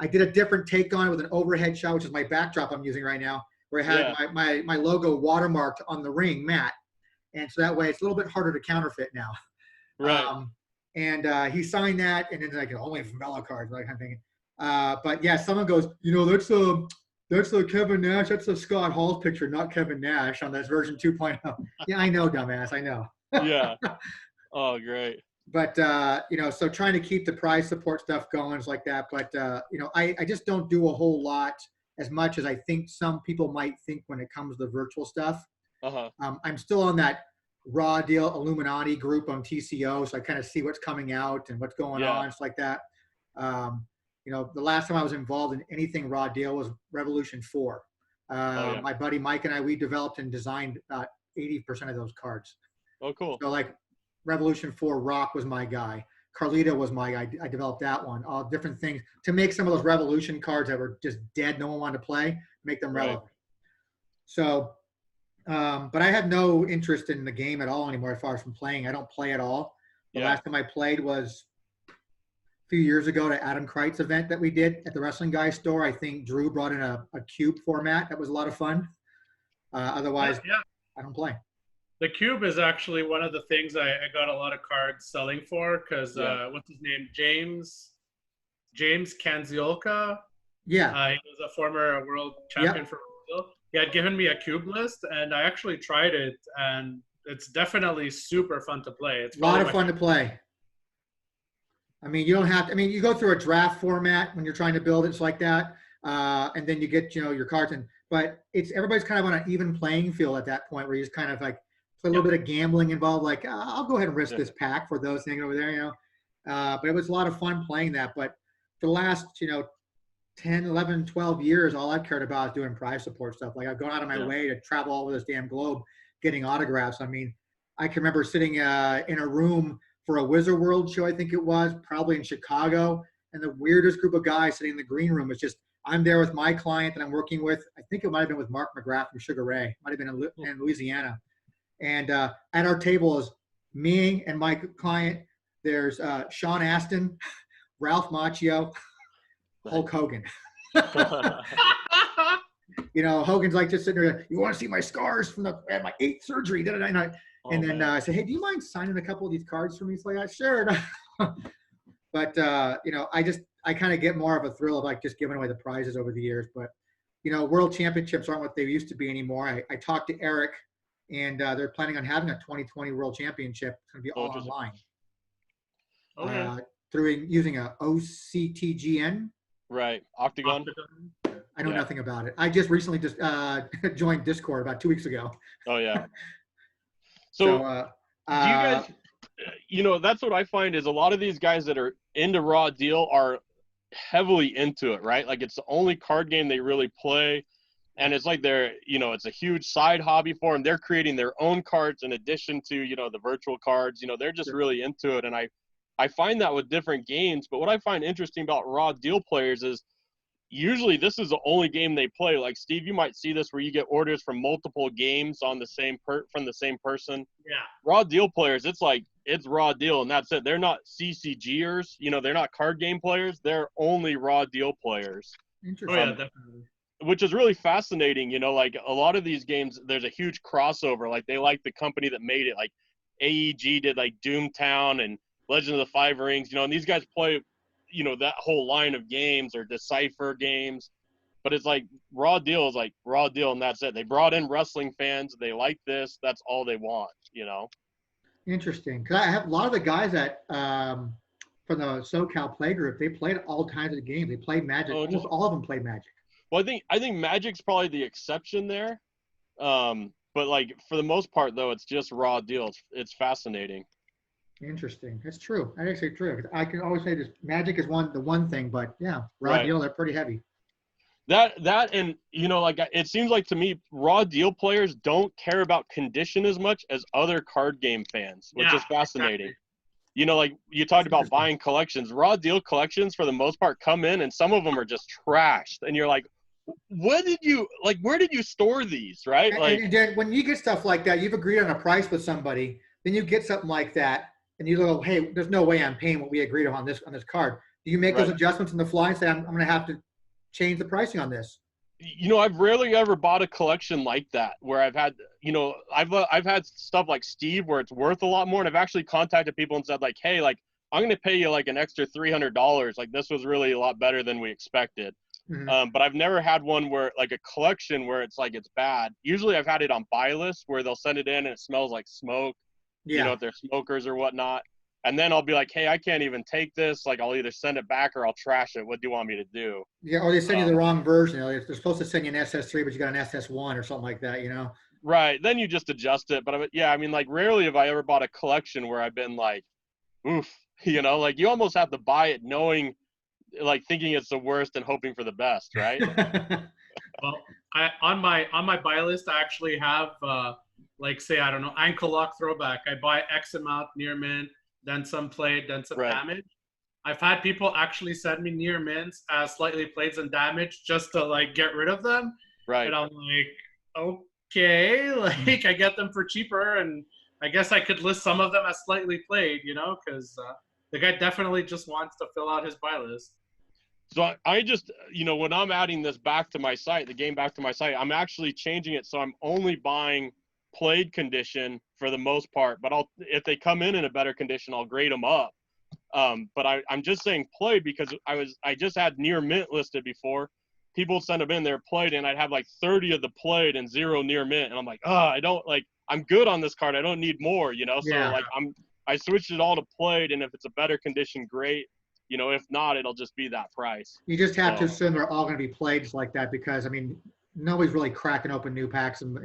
I did a different take on it with an overhead shot, which is my backdrop I'm using right now, where I had my logo watermarked on the ring mat. And so that way it's a little bit harder to counterfeit now. Right. And he signed that, and then like only from Bella Cards, that kind of thing. But yeah, someone goes, that's the Kevin Nash, that's the Scott Hall's picture, not Kevin Nash on this version 2.0. Yeah, I know, dumbass, I know. Yeah. Oh, great. But so trying to keep the prize support stuff going is like that. But I just don't do a whole lot, as much as I think some people might think when it comes to the virtual stuff. I'm still on that Raw Deal Illuminati group on TCO, so I kind of see what's coming out and what's going on. It's like that. the last time I was involved in anything raw deal was Revolution 4. Yeah. My buddy Mike and I, we developed and designed 80% of those cards. Oh, cool. So like Revolution 4 Rock was my guy. Carlito was my guy. I developed that one. All different things to make some of those Revolution cards that were just dead, no one wanted to play, make them relevant. Right. So, but I have no interest in the game at all anymore as far as from playing. I don't play at all. The last time I played was a few years ago at Adam Kreitz event that we did at the Wrestling Guy store. I think Drew brought in a cube format. That was a lot of fun. Otherwise, I don't play. The cube is actually one of the things I got a lot of cards selling for because what's his name? James Kanziolka. Yeah. He was a former world champion for Brazil. He had given me a cube list, and I actually tried it, and it's definitely super fun to play. It's a lot of fun to play. I mean, you don't have to. I mean, you go through a draft format when you're trying to build it, it's like that, and then you get your cards in. But everybody's kind of on an even playing field at that point, where you just kind of like play a little bit of gambling involved. Like, I'll go ahead and risk this pack for those things over there, But it was a lot of fun playing that. But for the last 10, 11, 12 years, all I've cared about is doing prize support stuff. Like I've gone out of my way to travel all over this damn globe getting autographs. I mean, I can remember sitting in a room for a Wizard World show, I think it was, probably in Chicago, and the weirdest group of guys sitting in the green room was just, I'm there with my client that I'm working with. I think it might have been with Mark McGrath from Sugar Ray. Might have been in Louisiana. And at our table is me and my client. There's Sean Astin, Ralph Macchio, Hulk Hogan. Hogan's like just sitting there. You want to see my scars from my 8th surgery? And then I said, hey, do you mind signing a couple of these cards for me? He's like, sure. But I kind of get more of a thrill of like just giving away the prizes over the years. But world championships aren't what they used to be anymore. I talked to Eric, and they're planning on having a 2020 world championship. It's going to be all online. Okay. Through using a OCTGN. Right. Octagon. I know nothing about it. I just recently joined Discord about 2 weeks ago. Oh, yeah. So do you guys, that's what I find is a lot of these guys that are into Raw Deal are heavily into it, right? Like it's the only card game they really play. And it's like they're, it's a huge side hobby for them. They're creating their own cards in addition to, the virtual cards. They're just really into it. And I find that with different games. But what I find interesting about Raw Deal players is usually this is the only game they play. Like, Steve, you might see this where you get orders from multiple games on the same from the same person. Yeah. Raw Deal players, it's like it's Raw Deal, and that's it. They're not CCGers. They're not card game players. They're only Raw Deal players. Interesting. Oh, yeah, definitely. Which is really fascinating. Like a lot of these games, there's a huge crossover. Like they like the company that made it. Like AEG did like Doomtown and Legend of the Five Rings. And these guys play that whole line of games or Decipher games, but it's like Raw Deal is like Raw Deal, and that's it. They brought in wrestling fans. They like this. That's all they want, Interesting. Because I have a lot of the guys that from the SoCal Play Group, they played all kinds of games. They played Magic. Almost all of them played Magic. Well, I think Magic's probably the exception there. But like for the most part, though, it's just Raw Deal. It's fascinating. Interesting. That's true. That's actually true. I can always say this: Magic is the one thing, but yeah, Raw Deal, they're pretty heavy. That and it seems like to me, Raw Deal players don't care about condition as much as other card game fans, which is fascinating. Exactly. Like you talked about buying collections. Raw Deal collections, for the most part, come in and some of them are just trashed, and you're like, where did you store these? Right? And when you get stuff like that, you've agreed on a price with somebody, then you get something like that. And you go, hey, there's no way I'm paying what we agreed on this card. Do you make those adjustments on the fly and say, I'm going to have to change the pricing on this? I've rarely ever bought a collection like that where I've had, I've had stuff like Steve where it's worth a lot more. And I've actually contacted people and said like, hey, like I'm going to pay you like an extra $300. Like this was really a lot better than we expected. Mm-hmm. But I've never had one where like a collection where it's like it's bad. Usually I've had it on buy list where they'll send it in and it smells like smoke. Yeah. If they're smokers or whatnot. And then I'll be like, hey, I can't even take this. Like, I'll either send it back or I'll trash it. What do you want me to do? Yeah, or they send you the wrong version. They're supposed to send you an SS3, but you got an SS1 or something like that, Right. Then you just adjust it. But, yeah, I mean, like, rarely have I ever bought a collection where I've been like, oof. Like, you almost have to buy it knowing like thinking it's the worst and hoping for the best, right? Well, on my buy list, I actually have like say I don't know ankle lock throwback. I buy X amount near mint, then some played, then some Right. damage. I've had people actually send me near mints as slightly played and damage just to like get rid of them, Right. and I'm like, okay, like I get them for cheaper, and I guess I could list some of them as slightly played, because the guy definitely just wants to fill out his buy list. So I just, when I'm adding this back to my site, the game back to my site, I'm actually changing it so I'm only buying played condition for the most part. But if they come in a better condition, I'll grade them up. But I'm just saying played because I just had near mint listed before. People would send them in, they're played, and I'd have like 30 of the played and 0 near mint, and I'm like, I'm good on this card. I don't need more, So Yeah. like I switched it all to played, and if it's a better condition, great. If not, it'll just be that price. You just have to So- assume they're all going to be played like that because, I mean, nobody's really cracking open new packs and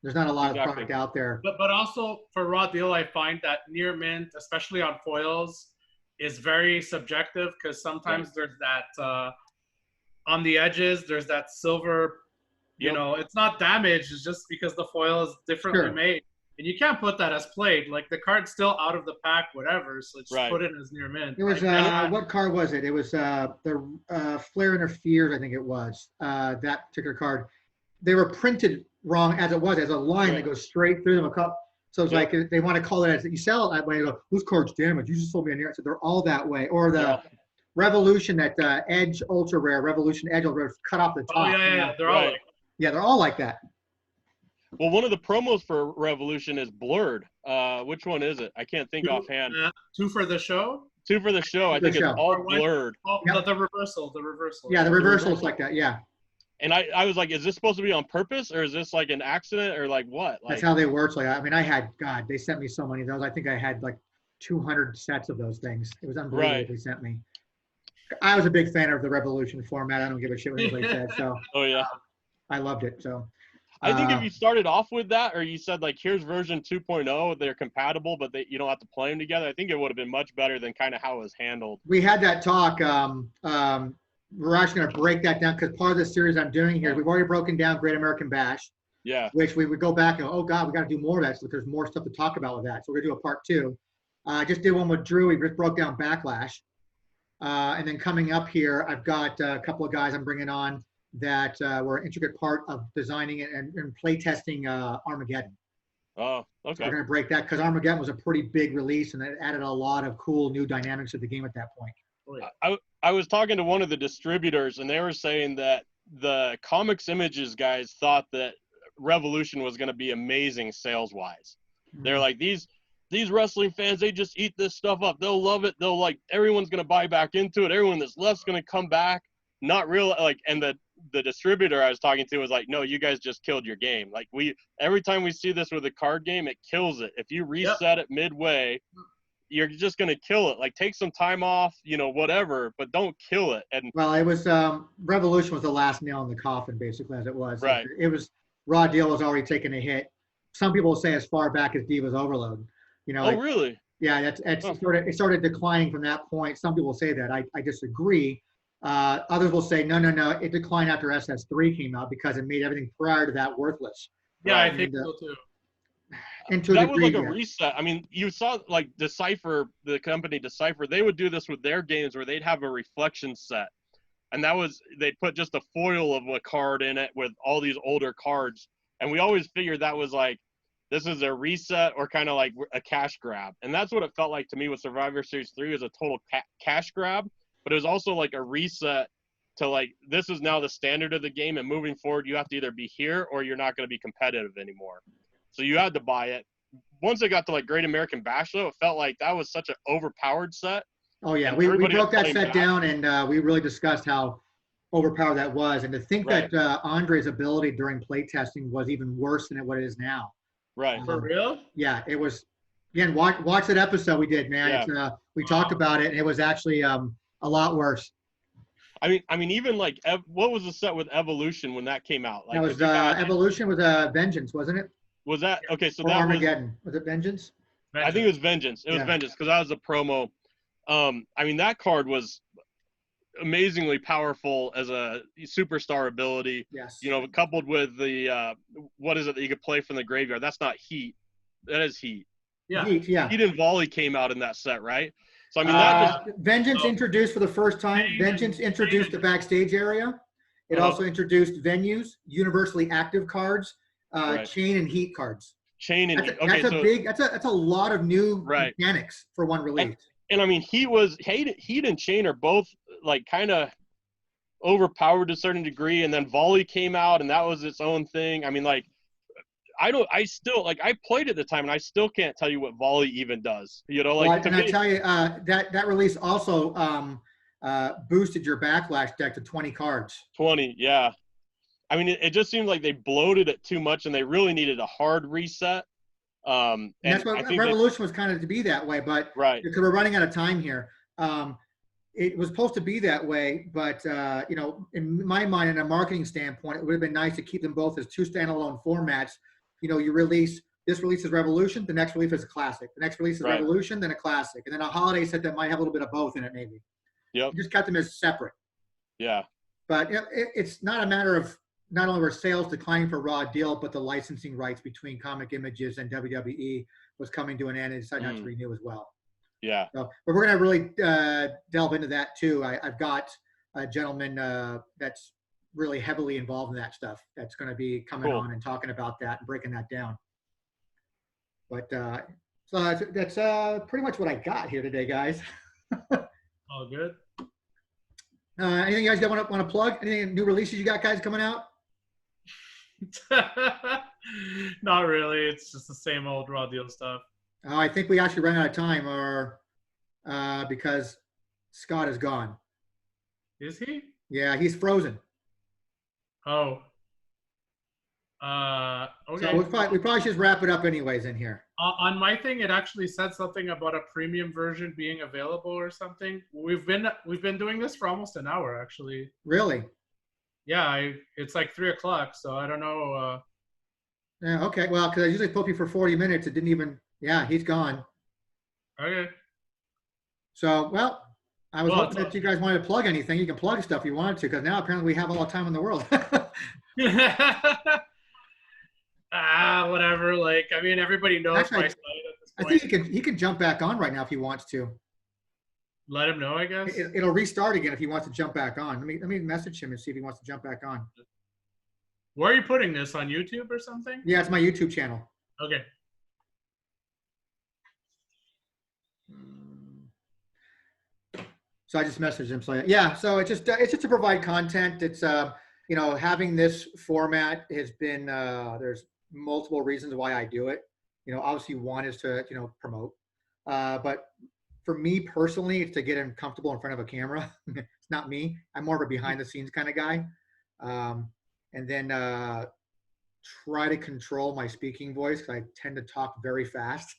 there's not a lot Exactly. of product out there. But also for raw deal, I find that near mint, especially on foils, is very subjective because sometimes there's that on the edges, there's that silver, Yep. it's not damaged, it's just because the foil is differently Sure. made. And you can't put that as played. Like the card's still out of the pack, whatever. So just Right. put it as near mint. It was, Like, what card was it? It was the Flare Interferes, I think it was, that particular card. They were printed wrong as it was, as a line that Right. goes straight through them. So it's Yep. like they want to call it as you sell it that way. You go, whose card's damaged? You just sold me a near. So they're all that way. Or the Yeah. Revolution, that Edge Ultra Rare, Revolution Edge Ultra Rare, cut off the top. oh yeah. They're all Right. like, Yeah, they're all like that. Well, one of the promos for Revolution is blurred. Which one is it? I can't think offhand. 2 for the show. 2 for the show. I For the think show. it's all Or one- blurred. Oh, Yep. the reversal. The reversal. Yeah, the reversal is reversal. like that. Yeah, And I was like, is this supposed to be on purpose or is this like an accident or like what? that's Like, how they work. So I mean, they sent me so many of those. I think I had like 200 sets of those things. It was unbelievable Right. what they sent me. I was a big fan of the Revolution format. I don't give a shit what anybody said. So oh yeah. I loved it. So I think Uh, if you started off with that, or you said like, here's version 2.0, they're compatible, but you don't have to play them together. I think it would have been much better than kind of how it was handled. we had that talk. We're actually going to break that down because part of the series I'm doing here, we've already broken down Great American Bash, Yeah. which we would go back and go, oh God, we got to do more of that. So there's more stuff to talk about with that. So we're going to do a part 2. I just did one with Drew. We just broke down Backlash. And then coming up here, I've got a couple of guys I'm bringing on that were an intricate part of designing it and play testing Armageddon. Oh, So okay. we're going to break that because Armageddon was a pretty big release and it added a lot of cool new dynamics to the game at that point. Oh, yeah. I was talking to one of the distributors, and they were saying that the Comics Images guys thought that Revolution was going to be amazing sales-wise. They're like, these wrestling fans, they just eat this stuff up. They'll love it. They'll like, everyone's going to buy back into it. Everyone that's left's going to come back. Not real, like, and the distributor I was talking to was like, no, you guys just killed your game. Like, every time we see this with a card game, it kills it. If you reset it midway, you're just going to kill it. Like, take some time off, whatever, but don't kill it. And Well, it was Revolution was the last nail in the coffin, basically, as it was. Right. It was Raw Deal was already taking a hit. Some people say as far back as Divas Overload. oh, really? Yeah, that's Oh. it started declining from that point. Some people say that. I disagree. Others will say no. It declined after SS3 came out because it made everything prior to that worthless. Yeah, Right. I think And, so too. And to a That was degree, like a yeah. reset. I mean, you saw like Decipher, the company Decipher, they would do this with their games where they'd have a reflection set. And they'd put just a foil of a card in it with all these older cards. And we always figured that was like, this is a reset or kind of like a cash grab. And that's what it felt like to me with Survivor Series 3 was a total cash grab. But it was also like a reset to like, this is now the standard of the game. And moving forward, you have to either be here or you're not going to be competitive anymore. So you had to buy it. Once it got to like Great American Bash, though, it felt like that was such an overpowered set. Oh yeah, and we everybody broke was that playing set back. down and we really discussed how overpowered that was. And to think Right. that Andre's ability during playtesting was even worse than what it is now. Right. For real? Yeah, it was. Again, watch that episode we did, man. Yeah. It's, we talked about it, and it was actually a lot worse. I mean, even like, what was the set with Evolution when that came out? Like, That was 'cause you had- Evolution was Vengeance, wasn't it? was that okay? So Or that was, Armageddon. Was it Vengeance? I think it was Vengeance. It was Yeah. Vengeance because that was a promo. I mean, that card was amazingly powerful as a superstar ability. Yes. You know, coupled with the what is it that you could play from the graveyard? That's not heat. That is heat. Yeah. Heat, yeah. Heat and volley came out in that set, right? So I mean, that just Vengeance Oh. introduced for the first time. Chain Vengeance and- introduced the backstage area. It also introduced venues, universally active cards, Right. chain and heat cards. chain and That's a lot of new Right. mechanics for one release. and I mean, heat and chain are both like kind of overpowered to a certain degree, and then volley came out, and that was its own thing. I mean, like, I played at the time, and I still can't tell you what volley even does. You know, like, Well, I tell you, that release also boosted your backlash deck to 20 cards. 20, yeah. I mean, it just seemed like they bloated it too much, and they really needed a hard reset. And that's what Revolution was kind of to be that way, but right. because we're running out of time here. It was supposed to be that way, but you know, in my mind, in a marketing standpoint, it would have been nice to keep them both as two standalone formats. You know, you release this release is Revolution, the next release is a classic, the next release is Right. Revolution, then a classic, and then a holiday set that might have a little bit of both in it, maybe. Yep. You just kept them as separate. Yeah. But it's not a matter of not only were sales declining for Raw Deal, but the licensing rights between Comic Images and WWE was coming to an end and decided not to renew as well. Yeah. So, but we're going to really delve into that too. I've got a gentleman that's really heavily involved in that stuff that's going to be coming Cool. on and talking about that and breaking that down. But so that's pretty much what I got here today, guys. All good. Anything you guys want to plug? Anything new releases you got, guys, coming out? Not really. It's just the same old Raw Deal stuff. I think we actually ran out of time, or because Scott is gone. Is he? Yeah, he's frozen. Oh. Okay. So we probably should just wrap it up anyways in here. On my thing, it actually said something about a premium version being available or something. We've been doing this for almost an hour, actually. Really? Yeah, it's like 3:00, so I don't know. Yeah. Okay. Well, because I usually put you for 40 minutes, it didn't even. Yeah, he's gone. Okay. So, well, I was Well, hoping that you guys wanted to plug anything. You can plug stuff you wanted to, because now apparently we have all the time in the world. Whatever. Like, I mean, everybody knows Actually, my site at this I point. think he can jump back on right now if he wants to. Let him know, I guess. It'll restart again if he wants to jump back on. Let me message him and see if he wants to jump back on. Where are you putting this, on YouTube or something? Yeah, it's my YouTube channel. Okay. So I just messaged him. So yeah, so it's just to provide content. It's you know, having this format has been there's multiple reasons why I do it. You know, obviously one is to promote, but for me personally, it's to get him comfortable in front of a camera. It's not me. I'm more of a behind the scenes kind of guy, and then try to control my speaking voice because I tend to talk very fast.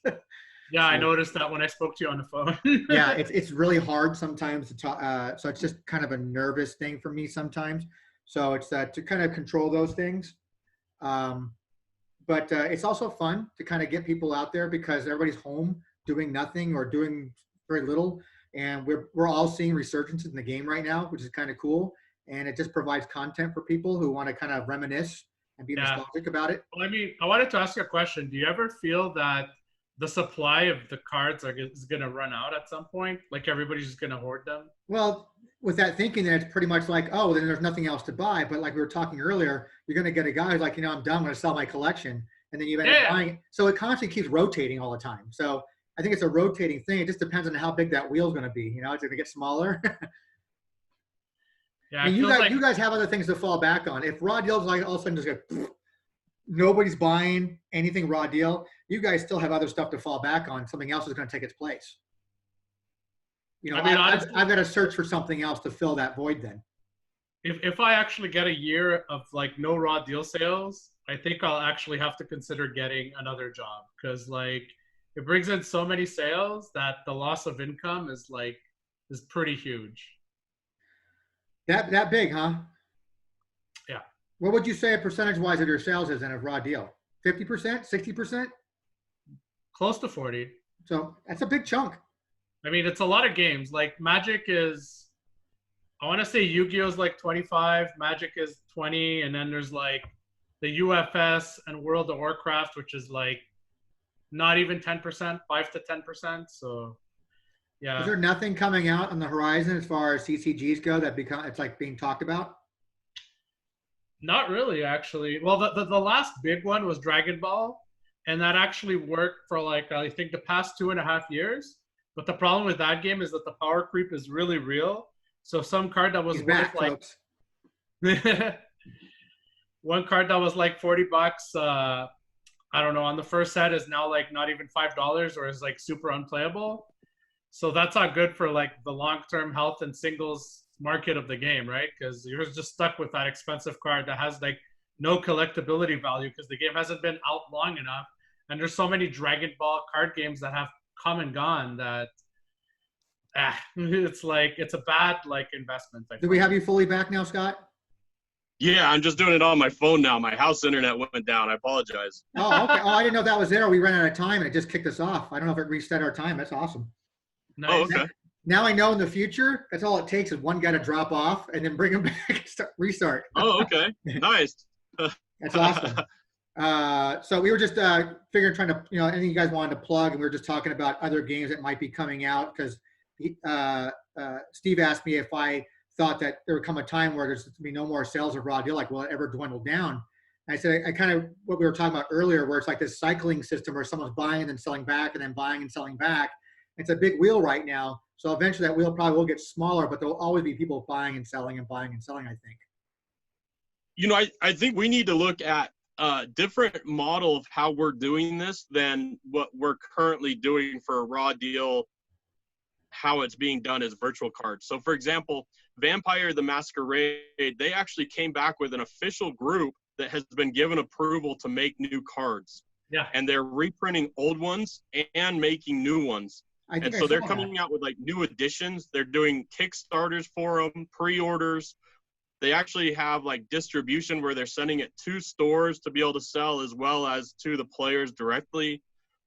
Yeah, I noticed that when I spoke to you on the phone. Yeah, it's really hard sometimes to talk. So it's just kind of a nervous thing for me sometimes. So it's to kind of control those things. But it's also fun to kind of get people out there because everybody's home doing nothing or doing very little. And we're all seeing resurgences in the game right now, which is kind of cool. And it just provides content for people who want to kind of reminisce and be nostalgic about it. Well, I mean, I wanted to ask you a question. Do you ever feel that the supply of the cards is going to run out at some point? Like everybody's just going to hoard them? Well, with that thinking, then it's pretty much like, oh, then there's nothing else to buy. But like we were talking earlier, you're going to get a guy who's like, I'm done. I'm going to sell my collection. And then you end up buying it. So it constantly keeps rotating all the time. So I think it's a rotating thing. It just depends on how big that wheel's going to be. It's going to get smaller. Yeah, and you guys have other things to fall back on. If Raw Deal's like all of a sudden just go, nobody's buying anything Raw Deal, you guys still have other stuff to fall back on. Something else is going to take its place. I mean, honestly, I've got to search for something else to fill that void then. If I actually get a year of like no Raw Deal sales, I think I'll actually have to consider getting another job because like it brings in so many sales that the loss of income is pretty huge. That big, huh? Yeah. What would you say percentage-wise of your sales is in a Raw Deal? 50%, 60%? Close to 40. So that's a big chunk. I mean, it's a lot of games. Like Magic is I want to say Yu-Gi-Oh's like 25, Magic is 20, and then there's like the UFS and World of Warcraft, which is like not even 10%, 5 to 10%. So yeah. Is there nothing coming out on the horizon as far as CCGs go that it's like being talked about? Not really, actually. Well, the last big one was Dragon Ball, and that actually worked for like I think the past 2.5 years. But the problem with that game is that the power creep is really real. So some card that was He's worth back, like folks. one card that was like $40, I don't know, on the first set is now like not even $5 or is like super unplayable. So that's not good for like the long-term health and singles market of the game, right? Because you're just stuck with that expensive card that has like no collectability value because the game hasn't been out long enough. And there's so many Dragon Ball card games that have come and gone that it's like it's a bad like investment. Do we have you fully back now, Scott? Yeah, I'm just doing it on my phone now. My house internet went down. I apologize. Oh, okay. Oh, I didn't know that was there. We ran out of time and it just kicked us off. I don't know if it reset our time. That's awesome. Nice. Oh, okay. Now I know in the future, that's all it takes is one guy to drop off and then bring him back and restart. Oh, okay. Nice. That's awesome. So we were just trying to, anything you guys wanted to plug, and we were just talking about other games that might be coming out because Steve asked me if I thought that there would come a time where there's to be no more sales of Raw Deal, like will it ever dwindle down? And I said, I kind of what we were talking about earlier, where it's like this cycling system where someone's buying and then selling back and then buying and selling back. It's a big wheel right now. So eventually that wheel probably will get smaller, but there'll always be people buying and selling, I think. I think we need to look at a different model of how we're doing this than what we're currently doing for a Raw Deal, how it's being done as virtual cards. So, for example, Vampire the Masquerade, they actually came back with an official group that has been given approval to make new cards. Yeah. And they're reprinting old ones and making new ones. And so they're coming out with like new editions. They're doing Kickstarters for them, pre-orders. They actually have like distribution where they're sending it to stores to be able to sell as well as to the players directly.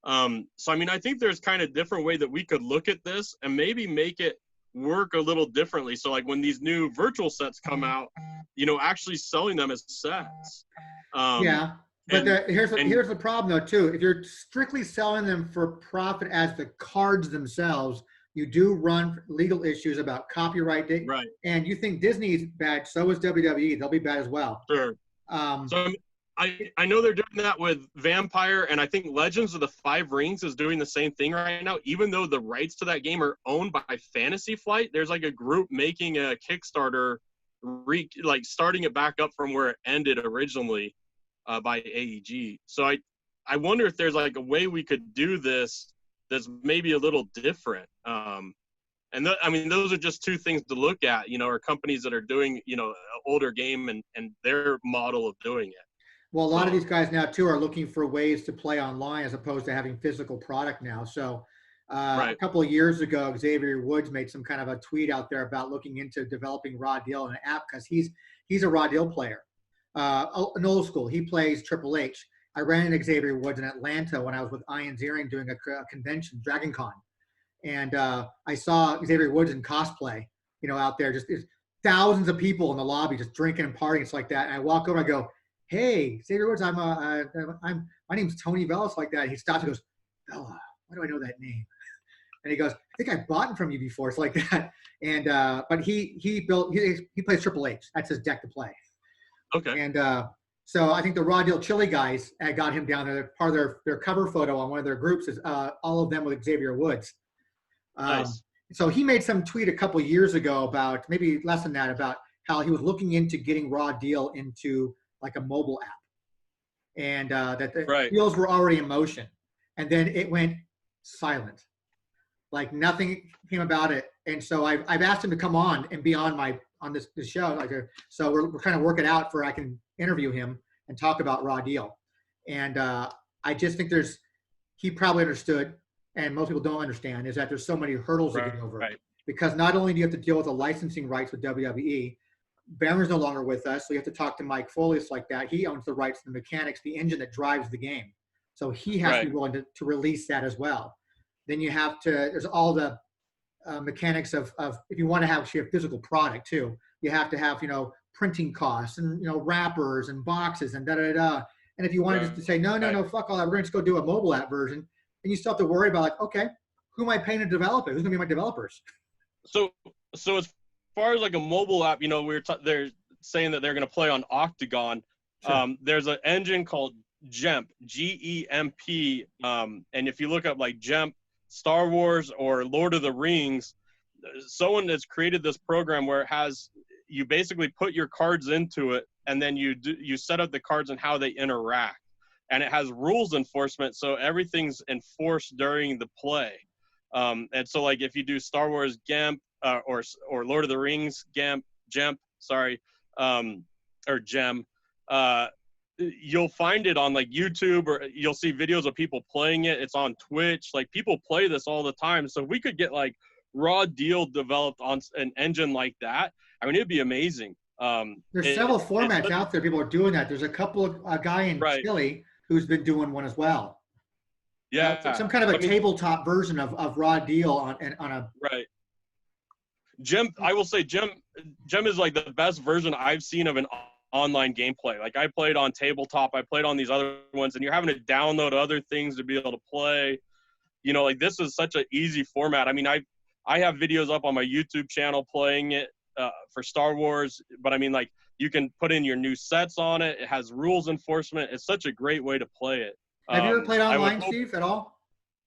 So, I mean, I think there's kind of different way that we could look at this and maybe make it work a little differently. So like when these new virtual sets come out, actually selling them as sets. Yeah. But here's the problem, though, too. If you're strictly selling them for profit as the cards themselves, you do run legal issues about copyright. Right. And you think Disney's bad, so is WWE. They'll be bad as well. Sure. So I know they're doing that with Vampire, and I think Legends of the Five Rings is doing the same thing right now. Even though the rights to that game are owned by Fantasy Flight, there's like a group making a Kickstarter, starting it back up from where it ended originally. By AEG. So I wonder if there's like a way we could do this that's maybe a little different. Those are just two things to look at, are companies that are doing, an older game and their model of doing it. Well, a lot of these guys now too are looking for ways to play online as opposed to having physical product now. So a couple of years ago, Xavier Woods made some kind of a tweet out there about looking into developing Raw Deal in an app because he's a Raw Deal player. An old school. He plays Triple H. I ran into Xavier Woods in Atlanta when I was with Ian Ziering doing a convention, Dragon Con. And I saw Xavier Woods in cosplay, out there. Just there's thousands of people in the lobby just drinking and partying, stuff like that. And I walk over and I go, hey, Xavier Woods, my name's Tony Velas, like that. And he stops and goes, Vela, why do I know that name? And he goes, I think I bought it from you before. It's like that. And but he plays Triple H. That's his deck to play. Okay. And so I think the Raw Deal Chili guys got him down there. Part of their cover photo on one of their groups is all of them with Xavier Woods. Nice. So he made some tweet a couple years ago about, maybe less than that, about how he was looking into getting Raw Deal into like a mobile app. And that the deals were already in motion. And then it went silent. Like nothing came about it. And so I've asked him to come on and be on this show. So we're kind of working out for I can interview him and talk about Raw Deal. And I just think he probably understood, and most people don't understand, is that there's so many hurdles to get over. Right. Because not only do you have to deal with the licensing rights with WWE, Bammer's no longer with us, so you have to talk to Mike Foley, like that. He owns the rights to the mechanics, the engine that drives the game. So he has to be willing to release that as well. Then you have to, there's all the mechanics of if you want to have actually a physical product too, you have to have, printing costs and, wrappers and boxes and da da da. And if you wanted just to say, no, fuck all that, we're going to just go do a mobile app version, and you still have to worry about like, okay, who am I paying to develop it? Who's going to be my developers? So as far as like a mobile app, they're saying that they're going to play on Octagon. Sure. There's an engine called GEMP, GEMP. And if you look up like GEMP, Star Wars or Lord of the Rings, someone has created this program where you basically put your cards into it, and then you set up the cards and how they interact. And it has rules enforcement, so everything's enforced during the play. And so like if you do Star Wars GEMP or Lord of the Rings GEMP, or GEM, you'll find it on like YouTube, or you'll see videos of people playing it. It's on Twitch. Like people play this all the time. So if we could get like Raw Deal developed on an engine like that, I mean, it'd be amazing. There's several formats out there. People are doing that. There's a couple of a guy in Chile who's been doing one as well. Yeah, some kind of a tabletop version of Raw Deal on a right. GEM, I will say GEM is like the best version I've seen of an online gameplay. Like I played on tabletop, I played on these other ones, and you're having to download other things to be able to play. Like this is such an easy format. I mean, I have videos up on my YouTube channel playing it for Star Wars, but I mean, like you can put in your new sets on it. It has rules enforcement. It's such a great way to play it. Have you ever played online, Steve, at all?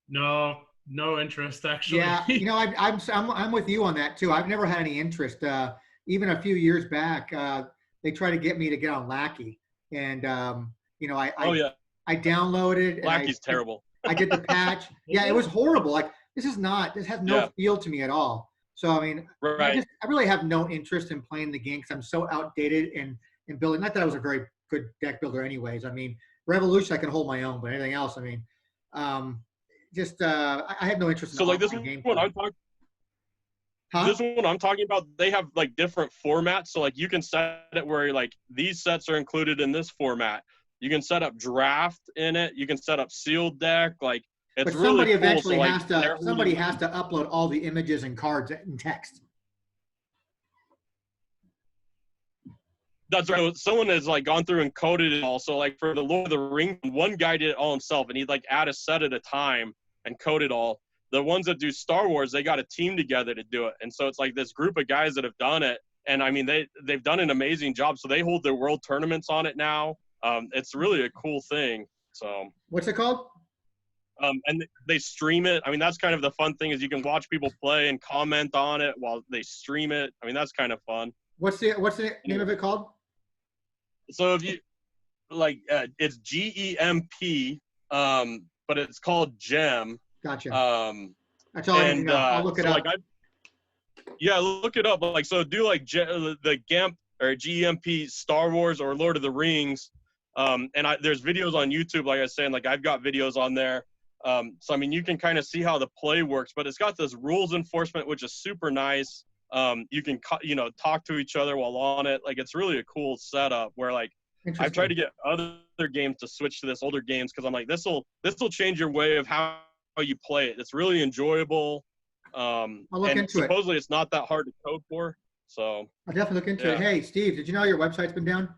No interest actually. Yeah, I'm with you on that too. I've never had any interest. Even a few years back, they tried to get me to get on Lackey, and I downloaded. Lackey's terrible. I did the patch. Yeah, it was horrible. Like this has no feel to me at all. So I mean, I really have no interest in playing the game because I'm so outdated in building. Not that I was a very good deck builder, anyways. I mean, Revolution I can hold my own, but anything else, I mean, I have no interest in. So like this one I'm talking. Huh? This one I'm talking about, they have like different formats. So like you can set it where like these sets are included in this format. You can set up draft in it. You can set up sealed deck. Like it's but somebody really cool. Eventually has to. Somebody has to upload all the images and cards in text. That's right. Someone has like gone through and coded it all. So like for the Lord of the Rings, one guy did it all himself, and he'd like add a set at a time and code it all. The ones that do Star Wars, they got a team together to do it, and so it's like this group of guys that have done it. And I mean, they've done an amazing job. So they hold their world tournaments on it now. It's really a cool thing. So what's it called? And they stream it. I mean, that's kind of the fun thing is you can watch people play and comment on it while they stream it. I mean, that's kind of fun. What's the name of it called? So if you like, it's GEMP, but it's called GEM. Gotcha. That's all I need to know. I'll look it up. Look it up. Like, so do like the GEMP or GEMP Star Wars or Lord of the Rings. And there's videos on YouTube, like I was saying, like I've got videos on there. So, I mean, you can kind of see how the play works, but it's got this rules enforcement, which is super nice. You can, talk to each other while on it. Like, it's really a cool setup where, like, I've tried to get other games to switch to this older games because I'm like, this will change your way of how you play it. It's really enjoyable. I'll look into supposedly it's not that hard to code for. So I'll definitely look into it. Hey, Steve, did you know your website's been down?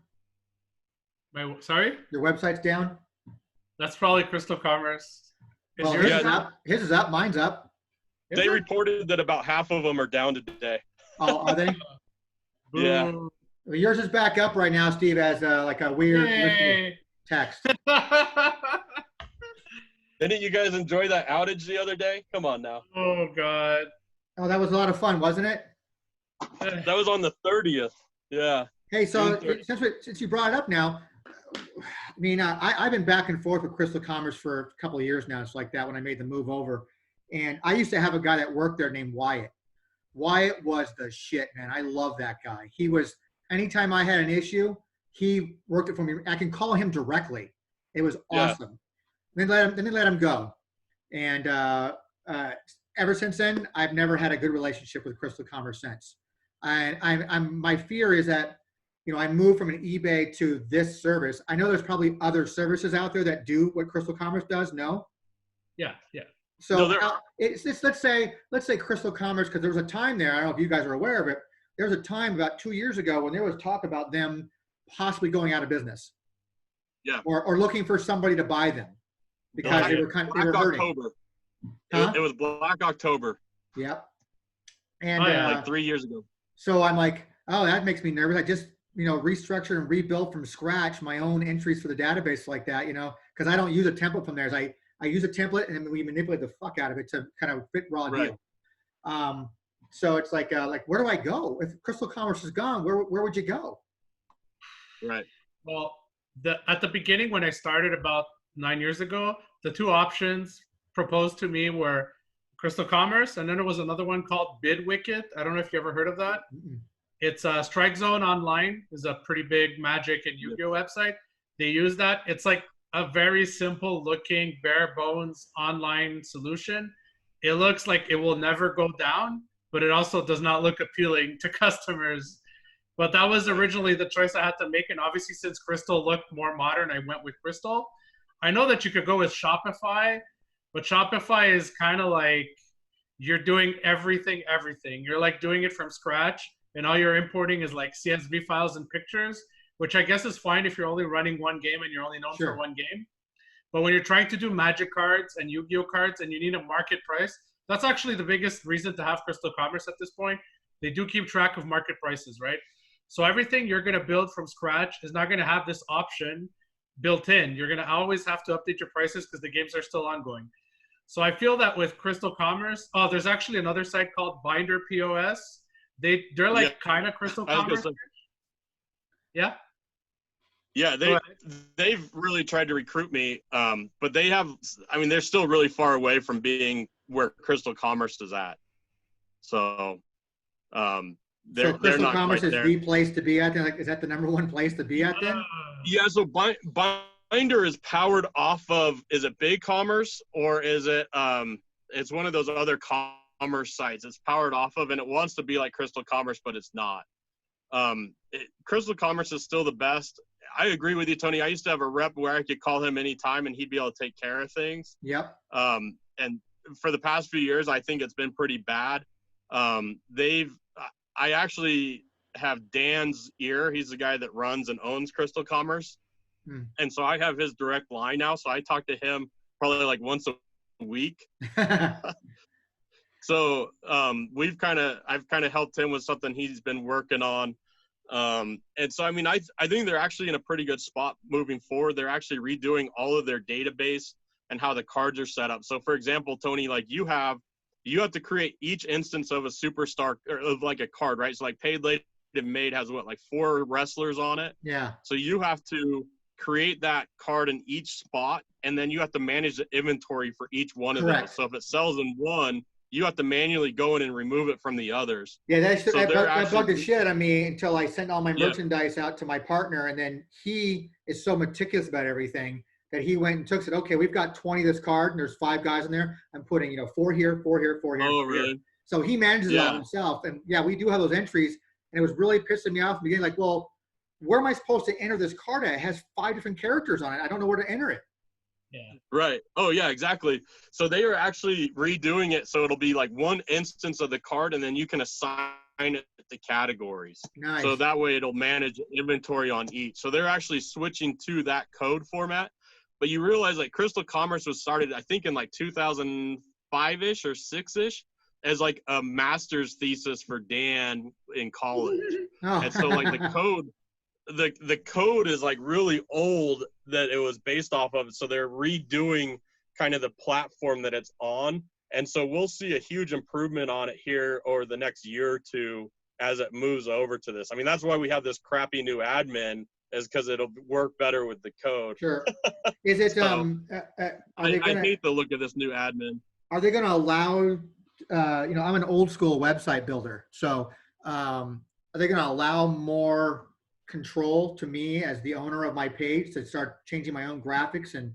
Sorry? Your website's down? That's probably Crystal Commerce. Well, his is up. Mine's up. They reported that about half of them are down today. Oh, are they? Yeah. Well, yours is back up right now, Steve, as like a weird text. Didn't you guys enjoy that outage the other day? Come on now. Oh, God. Oh, that was a lot of fun, wasn't it? That was on the 30th. Yeah. Hey, so since you brought it up now, I mean, I've been back and forth with Crystal Commerce for a couple of years now. It's like that when I made the move over. And I used to have a guy that worked there named Wyatt. Wyatt was the shit, man. I love that guy. He was, anytime I had an issue, he worked it for me. I can call him directly. It was awesome. Then they let him go. And ever since then, I've never had a good relationship with Crystal Commerce since. My fear is that, I moved from an eBay to this service. I know there's probably other services out there that do what Crystal Commerce does. No? Yeah. So No, they're- now it's just, let's say Crystal Commerce, because there was a time there, I don't know if you guys are aware of it. There was a time about 2 years ago when there was talk about them possibly going out of business. Yeah. Or looking for somebody to buy them because Black- they were they Black were hurting. October. Huh? It was Black October, Yep. And Oh, yeah. like 3 years ago. so I'm like, oh, that makes me nervous. I just, restructured and rebuilt from scratch my own entries for the database like that, because I don't use a template from theirs. I use a template and then we manipulate the fuck out of it to kind of fit raw Right. deal. So it's like where do I go? If Crystal Commerce is gone, where would you go? Right. Well, at the beginning when I started about 9 years ago, the two options proposed to me were Crystal Commerce, and then there was another one called BidWicket. I don't know if you ever heard of that. Mm-mm. It's Strike Zone Online is a pretty big Magic and Yu-Gi-Oh website. They use that. It's like a very simple looking, bare bones online solution. It looks like it will never go down, but it also does not look appealing to customers. But that was originally the choice I had to make. And obviously, since Crystal looked more modern, I went with Crystal. I know that you could go with Shopify, but Shopify is kind of like you're doing everything. You're like doing it from scratch, and all you're importing is like CSV files and pictures, which I guess is fine if you're only running one game and you're only known Sure. for one game. But when you're trying to do Magic cards and Yu-Gi-Oh cards and you need a market price, that's actually the biggest reason to have Crystal Commerce at this point. They do keep track of market prices, right? So everything you're going to build from scratch is not going to have this option built in. You're going to always have to update your prices because the games are still ongoing. So I feel that with Crystal Commerce, there's actually another site called Binder POS. They're like Yeah. kind of Crystal I was gonna Commerce. say- Yeah. Yeah, they've really tried to recruit me, but they're still really far away from being where Crystal Commerce is at. So, they're Crystal not Commerce quite is there. the place to be at. Like, is that the number one place to be at then? Yeah, so Binder is powered off of, is it Big Commerce or is it it's one of those other commerce sites it's powered off of, and it wants to be like Crystal Commerce, but it's not. Crystal Commerce is still the best. I agree with you, Tony. I used to have a rep where I could call him anytime and he'd be able to take care of things. Yep. And for the past few years, I think it's been pretty bad. I actually have Dan's ear. He's the guy that runs and owns Crystal Commerce. Hmm. And so I have his direct line now. So I talk to him probably like once a week. So I've kind of helped him with something he's been working on. And so, I mean, I think they're actually in a pretty good spot moving forward. They're actually redoing all of their database and how the cards are set up. So for example, Tony, like you have to create each instance of a superstar or of like a card, right? So like Paid Late and Made has like 4 wrestlers on it. Yeah. So you have to create that card in each spot, and then you have to manage the inventory for each one of Correct. those. So if it sells in one, you have to manually go in and remove it from the others. Yeah, So that they're bugged the actually- shit on me until I sent all my Yeah. merchandise out to my partner, and then he is so meticulous about everything that he went and said, okay, we've got 20 of this card, and there's 5 guys in there. I'm putting 4 here, 4 here, 4 here. Oh, 4 here. really? So he manages it all Yeah. himself, and yeah, we do have those entries, and it was really pissing me off at the beginning. Like, well, where am I supposed to enter this card at? It has 5 different characters on it. I don't know where to enter it. Yeah. Right. Oh, yeah, exactly. So they are actually redoing it. So it'll be like one instance of the card, and then you can assign it to categories. Nice. So that way it'll manage inventory on each. So they're actually switching to that code format. But you realize like Crystal Commerce was started, I think in like 2005-ish or 6-ish as like a master's thesis for Dan in college. Oh. And so like the code is like really old that it was based off of. So they're redoing kind of the platform that it's on. And so we'll see a huge improvement on it here over the next year or two as it moves over to this. I mean, that's why we have this crappy new admin, is because it'll work better with the code. Sure. Is it, So, I I hate the look of this new admin. are they going to allow, I'm an old school website builder. So are they going to allow more control to me as the owner of my page to start changing my own graphics? And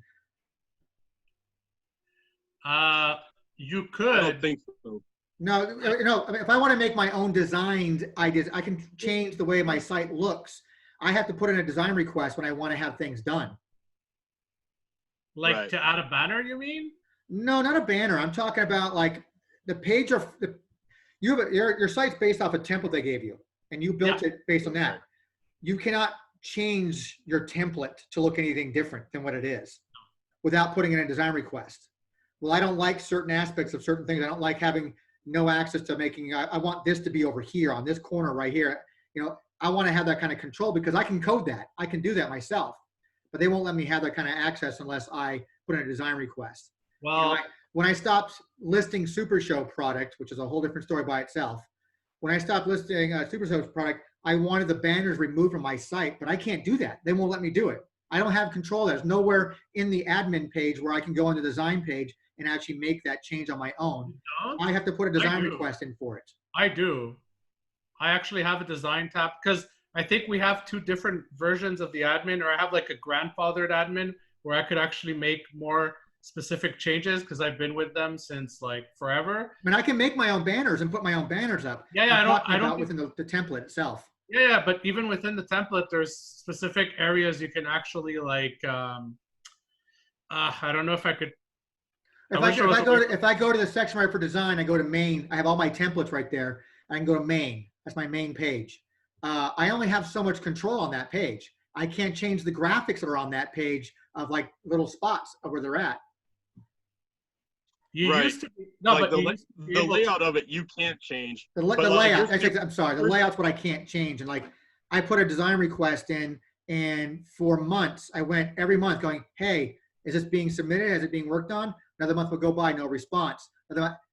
You I could. don't think so. no, I mean, if I want to make my own designs, I can change the way my site looks. I have to put in a design request when I want to have things done. Like Right. to add a banner, you mean? No, not a banner. I'm talking about like the page of the, you have your site's based off a template they gave you, and you Yeah. built it based on that. You cannot change your template to look anything different than what it is without putting in a design request. Well, I don't like certain aspects of certain things. I don't like having no access to making, I want this to be over here on this corner right here. You know, I want to have that kind of control because I can code that. I can do that myself, but they won't let me have that kind of access unless I put in a design request. You know, Well, when I stopped listing Super Show product, which is a whole different story by itself, when I stopped listing Super Show product, I wanted the banners removed from my site, but I can't do that. They won't let me do it. I don't have control. There's nowhere in the admin page where I can go on the design page and actually make that change on my own. no, I have to put a design do. request in for it. I do. I actually have a design tab because I think we have two different versions of the admin, or I have like a grandfathered admin where I could actually make more specific changes because I've been with them since like forever. I mean, I can make my own banners and put my own banners up. Yeah, yeah, I'm talking I don't about within the template itself. Yeah, yeah, but even within the template, there's specific areas you can actually like. I don't know if I could. If I go to the section right for design, I go to main. I have all my templates right there. I can go to main. That's my main page. I only have so much control on that page. I can't change the graphics that are on that page of like little spots of where they're at. You Right. used to be, no, Like but you used to be the able layout to, of it, you can't change. The But like layout. you're- I'm sorry. The layout's what I can't change. And like, I put a design request in, and for months, I went every month going, "Hey, is this being submitted? Is it being worked on?" Another month would go by, no response.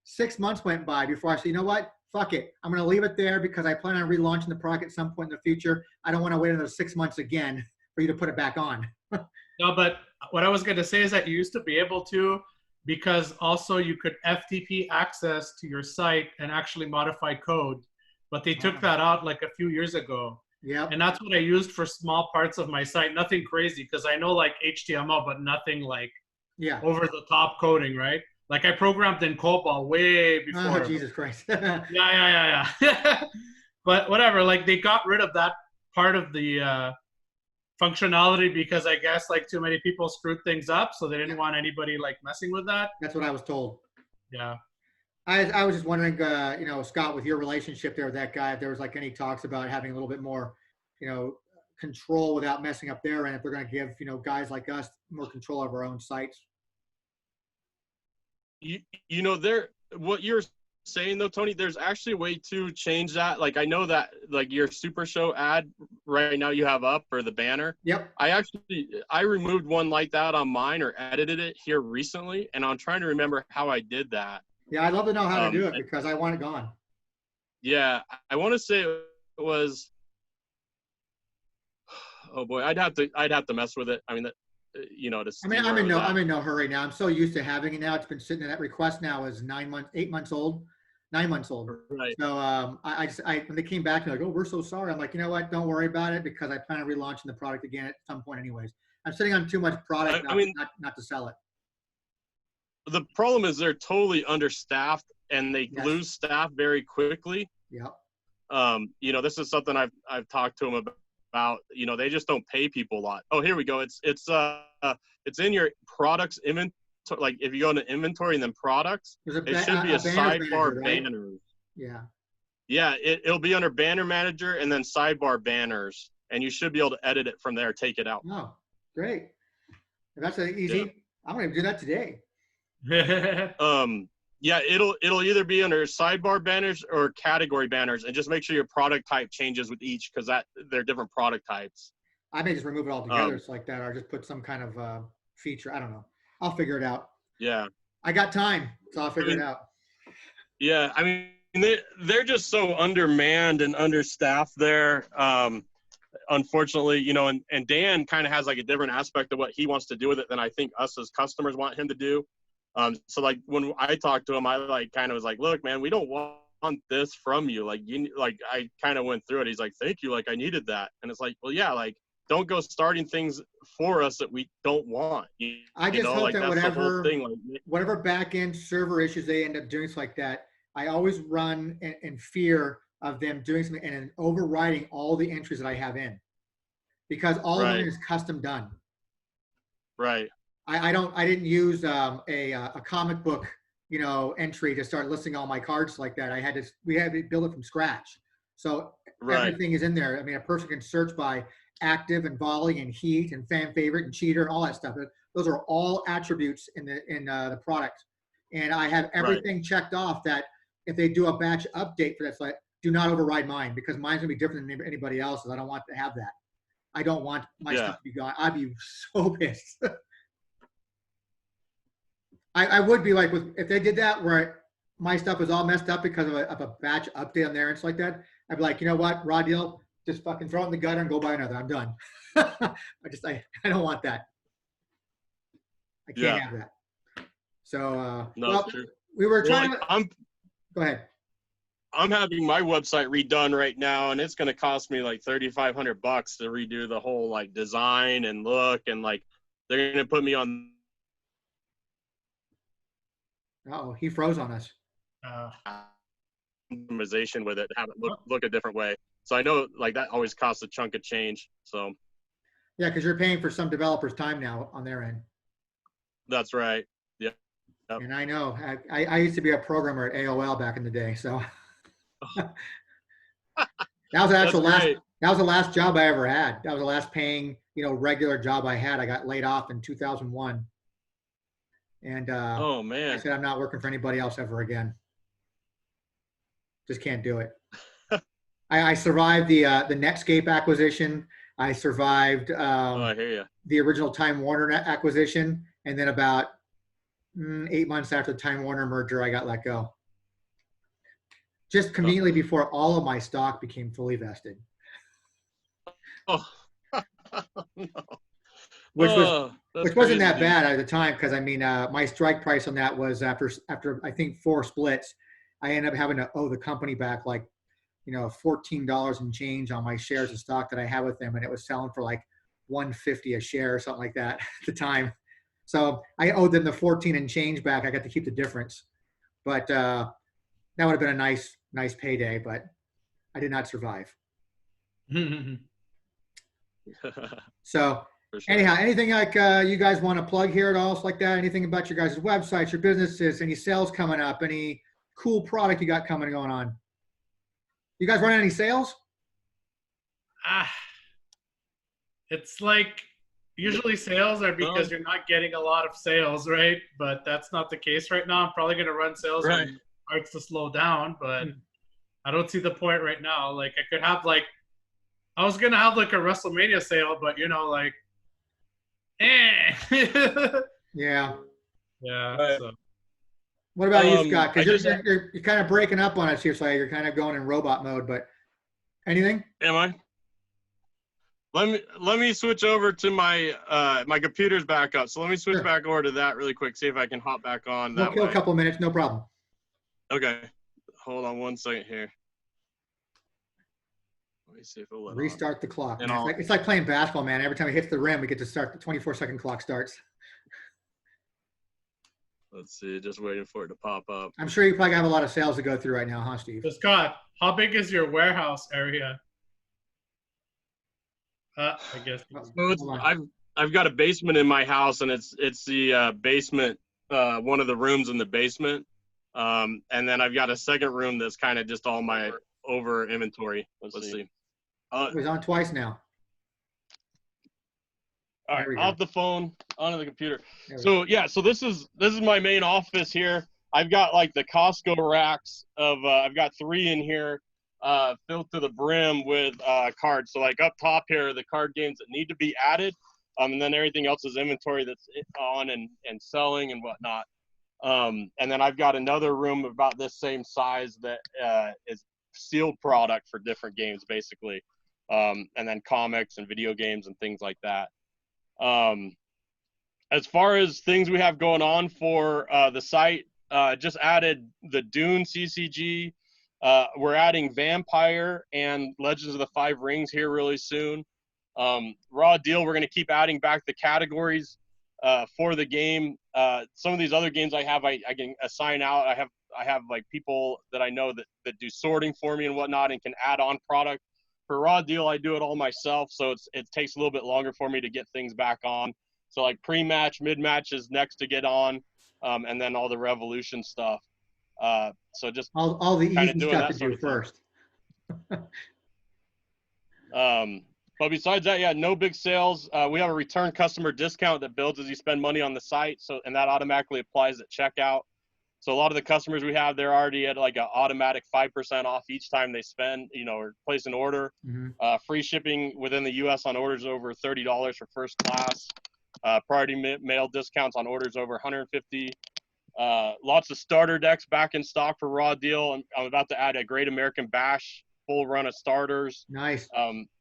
6 months went by before I said, "You know what? Fuck it. I'm going to leave it there because I plan on relaunching the product at some point in the future. I don't want to wait another 6 months again for you to put it back on." no, but what I was going to say is that you used to be able to, because also you could FTP access to your site and actually modify code, but they took that out like a few years ago. Yep. And that's what I used for small parts of my site. Nothing crazy because I know like HTML, but nothing like Yeah. over the top coding, right? Like I programmed in COBOL way before. Oh, Jesus Christ. Yeah. But whatever, like they got rid of that part of the functionality because I guess like too many people screwed things up, so they didn't want anybody like messing with that. That's what I was told. Yeah. I was just wondering, you know, Scott, with your relationship there with that guy, if there was like any talks about having a little bit more, you know, control without messing up their end, if they're going to give, you know, guys like us more control of our own sites. you know, what you're saying though, Tony, there's actually a way to change that. Like I know that like your Super Show ad right now you have up, or the banner. Yep. I removed one like that on mine, or edited it here recently, and I'm trying to remember how I did that. Yeah, I'd love to know how to do it because I want it gone. Yeah, I want to say it was. Oh boy, I'd have to mess with it. I mean, you know, to see I'm where it was at. in no hurry now. I'm so used to having it now. It's been sitting in that request now is 8 months old, 9 months old. Right. So when they came back, they're like, "Oh, we're so sorry." I'm like, you know what? Don't worry about it because I plan on relaunching the product again at some point, anyways. I'm sitting on too much product not to sell it. The problem is they're totally understaffed and they Yes. lose staff very quickly. Yep. You know, this is something I've talked to them about. You know, they just don't pay people a lot. Oh, here we go. It's in your products inventory. Like if you go into inventory and then products, it should be a sidebar banners. Yeah. Yeah, it'll be under banner manager and then sidebar banners, and you should be able to edit it from there, take it out. Oh, great. If that's easy. Yeah. I'm going to do that today. Yeah, it'll either be under sidebar banners or category banners, and just make sure your product type changes with each because they're different product types. I may just remove it altogether. It's like that, or just put some kind of feature. I don't know. I'll figure it out. Yeah. I got time, so I'll figure it out. Yeah, I mean they're just so undermanned and understaffed there. Unfortunately, you know, and Dan kind of has like a different aspect of what he wants to do with it than I think us as customers want him to do. So like when I talked to him, I like kind of was like, look, man, we don't want this from you. Like I kind of went through it. He's like, thank you. Like I needed that. And it's like, well, yeah, like don't go starting things for us that we don't want. I just hope like, that that's the whole thing, whatever back end server issues they end up doing like that, I always run in fear of them doing something and overriding all the entries that I have in, because all of it is custom done. Right. I didn't use a comic book, entry to start listing all my cards like that. We had to build it from scratch. So Right. everything is in there. I mean, a person can search by active and volley and heat and fan favorite and cheater and all that stuff. Those are all attributes in the product. And I have Right. everything checked off that if they do a batch update for that site, do not override mine, because mine's gonna be different than anybody else's. I don't want to have that. I don't want my Yeah. stuff to be gone. I'd be so pissed. I would be like, if they did that where my stuff is all messed up because of a batch update on there and stuff like that, I'd be like, you know what, raw deal, just fucking throw it in the gutter and go buy another. I'm done. I don't want that. I can't have that. So, No, well, it's true. we were trying Well, to, go ahead. I'm having my website redone right now, and it's going to cost me like $3,500 to redo the whole like design and look, and like they're going to put me on Uh-oh, he froze on us. optimization with it, have it look a different way. So I know like that always costs a chunk of change. So Yeah, because you're paying for some developers' time now on their end. that's right. Yep. And I know I used to be a programmer at AOL back in the day, so that was the last job I ever had. That was the last paying, regular job I had. I got laid off in 2001. And Oh man. I said, I'm not working for anybody else ever again. Just can't do it. I survived the Netscape acquisition. I survived I hear you. the original Time Warner acquisition. And then about 8 months after the Time Warner merger, I got let go. Just conveniently before all of my stock became fully vested. Oh. No. Which wasn't crazy, that dude. bad at the time, because I mean, my strike price on that was after I think 4 splits, I ended up having to owe the company back like, $14 and change on my shares of stock that I had with them, and it was selling for like $150 a share or something like that at the time. So I owed them the 14 and change back. I got to keep the difference, but that would have been a nice payday. But I did not survive. So For sure. anyhow, anything like you guys want to plug here at all, like that? Anything about your guys' websites, your businesses, any sales coming up, any cool product you got going on? You guys running any sales? It's like usually sales are because you're not getting a lot of sales, right? But that's not the case right now. I'm probably going to run sales when it starts to slow down, but I don't see the point right now. Like I could have I was going to have like a WrestleMania sale, but like, Yeah. Yeah. Right. So. What about you, Scott? Because you're kind of breaking up on us here, so you're kind of going in robot mode. But anything? Am I? Let me switch over to my my computer's back up. So let me switch back over to that really quick. See if I can hop back on. We'll kill a couple minutes, no problem. Okay, hold on 1 second here. Let me see if it'll restart the clock. It's like playing basketball, man. Every time it hits the rim, we get to start. The 24-second clock starts. Let's see, just waiting for it to pop up. I'm sure you probably have a lot of sales to go through right now, huh, Steve? So Scott, how big is your warehouse area? I guess. So I've got a basement in my house, and it's the basement, one of the rooms in the basement, and then I've got a second room that's kind of just all my over inventory. Let's see. He's on twice now. All right, off the phone, onto the computer. So yeah, so this is my main office here. I've got like the Costco racks of I've got 3 in here, filled to the brim with cards. So like up top here are the card games that need to be added, and then everything else is inventory that's on and selling and whatnot. And then I've got another room about this same size that is sealed product for different games basically, and then comics and video games and things like that. As far as things we have going on for the site, just added the Dune CCG. We're adding Vampire and Legends of the Five Rings here really soon. Raw Deal, we're going to keep adding back the categories for the game. Some of these other games I can assign out. I have like people that I know that do sorting for me and whatnot and can add on product. For Raw Deal, I do it all myself, so it takes a little bit longer for me to get things back on. So like pre-match, mid-match is next to get on, and then all the Revolution stuff. So just All the kind of easy doing stuff that to sort do of thing. first. But besides that, yeah, no big sales. We have a return customer discount that builds as you spend money on the site. So, and that automatically applies at checkout. So a lot of the customers we have, they're already at like an automatic 5% off each time they spend, or place an order. Mm-hmm. Free shipping within the U.S. on orders over $30 for first class. Priority mail discounts on orders over 150. Lots of starter decks back in stock for Raw Deal. I'm about to add a Great American Bash full run of starters. Nice.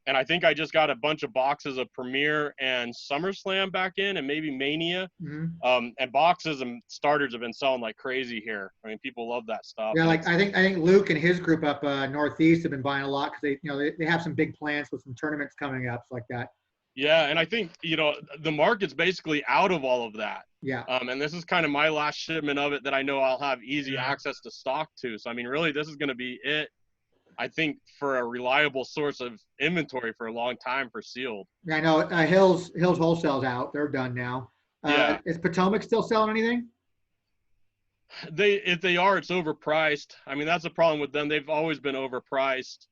And I think I just got a bunch of boxes of Premier and SummerSlam back in, and maybe Mania. Mm-hmm. And boxes and starters have been selling like crazy here. I mean, people love that stuff. Yeah, like I think Luke and his group up Northeast have been buying a lot because they have some big plans with some tournaments coming up like that. Yeah, and I think the market's basically out of all of that. Yeah. And this is kind of my last shipment of it that I know I'll have easy access to stock to. So I mean, really, this is going to be it. I think for a reliable source of inventory for a long time for sealed. Yeah, I know. Hills Wholesale's out. They're done now. Yeah. Is Potomac still selling anything? If they are, it's overpriced. I mean, that's a problem with them. They've always been overpriced.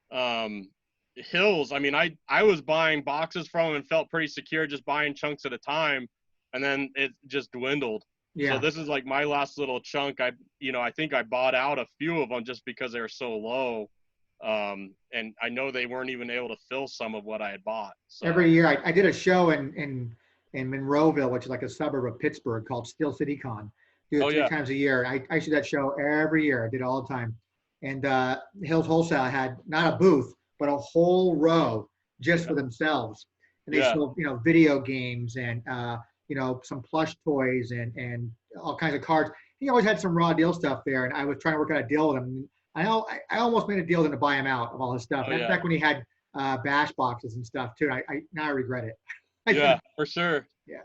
Hills, I mean, I was buying boxes from them and felt pretty secure just buying chunks at a time, and then it just dwindled. Yeah. So this is like my last little chunk. I think I bought out a few of them just because they were so low. And I know they weren't even able to fill some of what I had bought. So. Every year I did a show in Monroeville, which is like a suburb of Pittsburgh, called Steel City Con. Do it 3 times a year. I used to do that show every year. I did it all the time. And Hills Wholesale had not a booth, but a whole row just for themselves. And they sold, video games and some plush toys and all kinds of cards. He always had some Raw Deal stuff there, and I was trying to work out a deal with him. I almost made a deal to buy him out of all his stuff. That's back when he had bash boxes and stuff too. Now I regret it. Yeah, for sure. Yeah.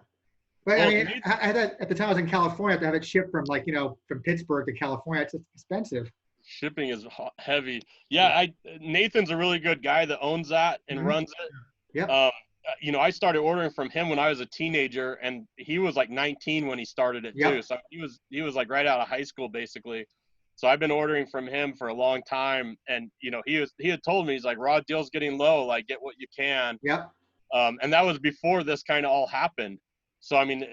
But I mean, I had that, at the time I was in California, I had to have it shipped from from Pittsburgh to California. It's expensive. Shipping is heavy. Yeah, Nathan's a really good guy that owns that and runs it. Yeah. I started ordering from him when I was a teenager, and he was like 19 when he started it too. So he was like right out of high school basically. So I've been ordering from him for a long time, and he had told me, he's like, Raw Deal's getting low, like get what you can. Yep. And that was before this kind of all happened. So I mean,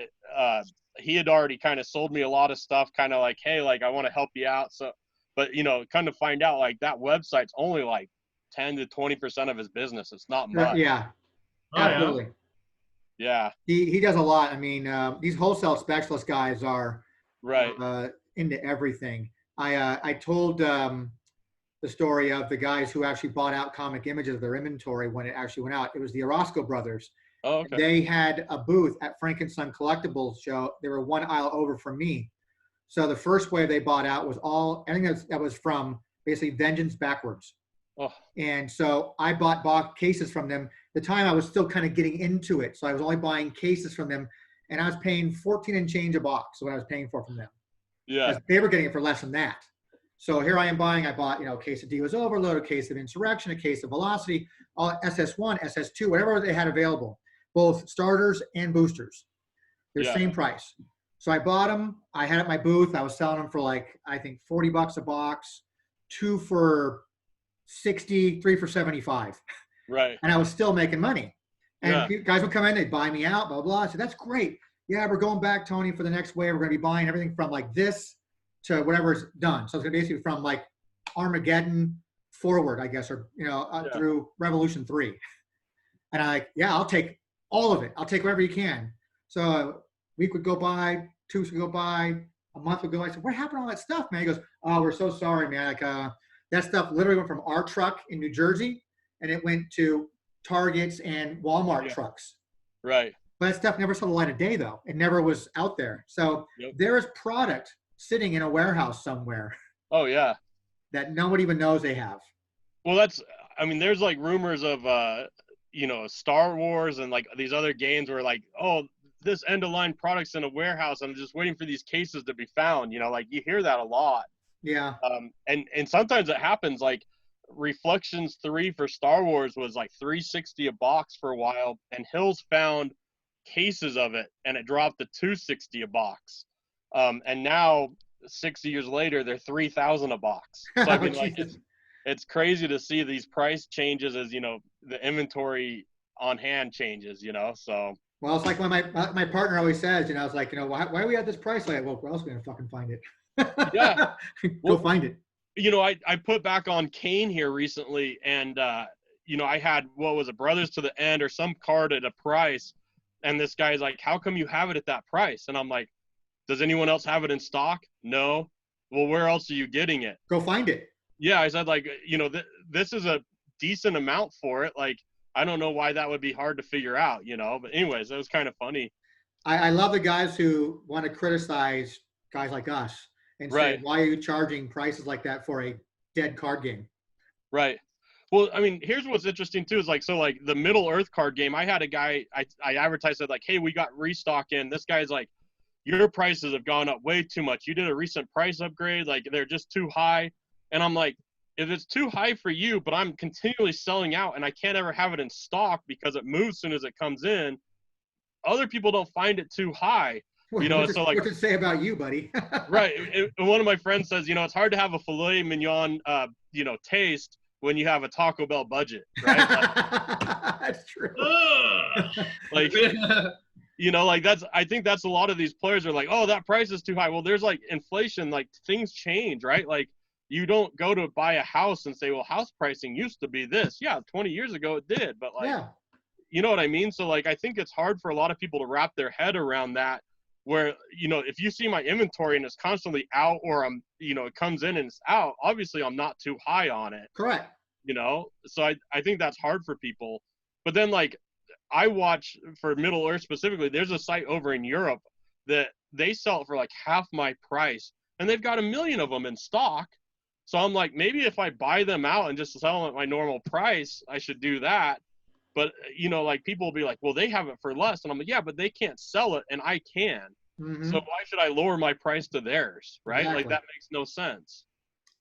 he had already kind of sold me a lot of stuff, kind of like, hey, like I want to help you out. So, but kind of find out like that website's only like 10 to 20% of his business. It's not much. Yeah. Absolutely. Yeah. He does a lot. I mean, these wholesale specialist guys are right into everything. I told the story of the guys who actually bought out Comic Images of their inventory when it actually went out. It was the Orozco brothers. Oh, okay. They had a booth at Frankenstein Collectibles show. They were one aisle over from me. So the first wave they bought out was I think that was from basically Vengeance backwards. Oh. And so I bought cases from them. The time I was still kind of getting into it. So I was only buying cases from them, and I was paying 14 and change a box. So what I was paying for from them. Yeah. They were getting it for less than that. So here I am buying, I bought, a case of Divas Overload, a case of Insurrection, a case of Velocity, all SS1, SS2, whatever they had available, both starters and boosters. They're same price. So I bought them. I had at my booth. I was selling them for like, I think $40 a box, 2 for 60, 3 for 75. Right. And I was still making money. And guys would come in, they'd buy me out, blah, blah, blah. I said, that's great. Yeah, we're going back, Tony, for the next wave. We're going to be buying everything from like this to whatever's done. So it's going to be basically from like Armageddon forward, I guess, or, through Revolution 3. And I'm like, yeah, I'll take all of it. I'll take whatever you can. So a week would go by, 2 weeks would go by, a month would go by. I said, what happened to all that stuff, man? He goes, oh, we're so sorry, man. Like that stuff literally went from our truck in New Jersey, and it went to Targets and Walmart trucks. Right. But that stuff never saw the light of day, though. It never was out there. So there is product sitting in a warehouse somewhere. Oh, yeah. That nobody even knows they have. Well, there's like rumors of, Star Wars and like these other games where like, oh, this end-of-line product's in a warehouse. I'm just waiting for these cases to be found. Like you hear that a lot. Yeah. And sometimes it happens. Like Reflections 3 for Star Wars was like $360 a box for a while, and Hills found cases of it, and it dropped to $260 a box. And now 6 years later, they're $3,000 a box. So I mean, like it's crazy to see these price changes as, you know, the inventory on hand changes, you know. So well, it's like when my partner always says, you know, it's like, you know, why are we at this price? Like, well, where else are we gonna fucking find it? Yeah. Go find it. You know, I put back on Kane here recently, and you know, I had, what was it, Brothers to the End or some card at a price, and this guy's like, how come you have it at that price? And I'm like, does anyone else have it in stock? No. Well, where else are you getting it? Go find it. Yeah, I said, like, you know, this is a decent amount for it. Like, I don't know why that would be hard to figure out, you know. But anyways, it was kind of funny. I love the guys who want to criticize guys like us and say, Right. why are you charging prices like that for a dead card game? Right. Well, I mean, here's what's interesting too is like, so like the Middle Earth card game, I had a guy, I advertised it like, hey, we got restock in. This guy's like, your prices have gone up way too much. You did a recent price upgrade. Like, they're just too high. And I'm like, if it's too high for you, but I'm continually selling out and I can't ever have it in stock because it moves as soon as it comes in, other people don't find it too high. You know, so like, what does it say about you, buddy? right. And one of my friends says, you know, it's hard to have a filet mignon, you know, taste when you have a Taco Bell budget, right? Like, that's true. like, you know, like I think that's a lot of these players are like, oh, that price is too high. Well, there's like inflation, like things change, right? Like, you don't go to buy a house and say, well, house pricing used to be this. Yeah, 20 years ago it did, but like, yeah. You know what I mean? So like, I think it's hard for a lot of people to wrap their head around that, where, you know, if you see my inventory and it's constantly out, or I'm, you know, it comes in and it's out, obviously I'm not too high on it. Correct. You know? So I think that's hard for people. But then like, I watch for Middle Earth specifically, there's a site over in Europe that they sell it for like half my price, and they've got 1 million of them in stock. So I'm like, maybe if I buy them out and just sell them at my normal price, I should do that. But, you know, like, people will be like, well, they have it for less. And I'm like, yeah, but they can't sell it and I can. Mm-hmm. So why should I lower my price to theirs? Right. Exactly. Like, that makes no sense.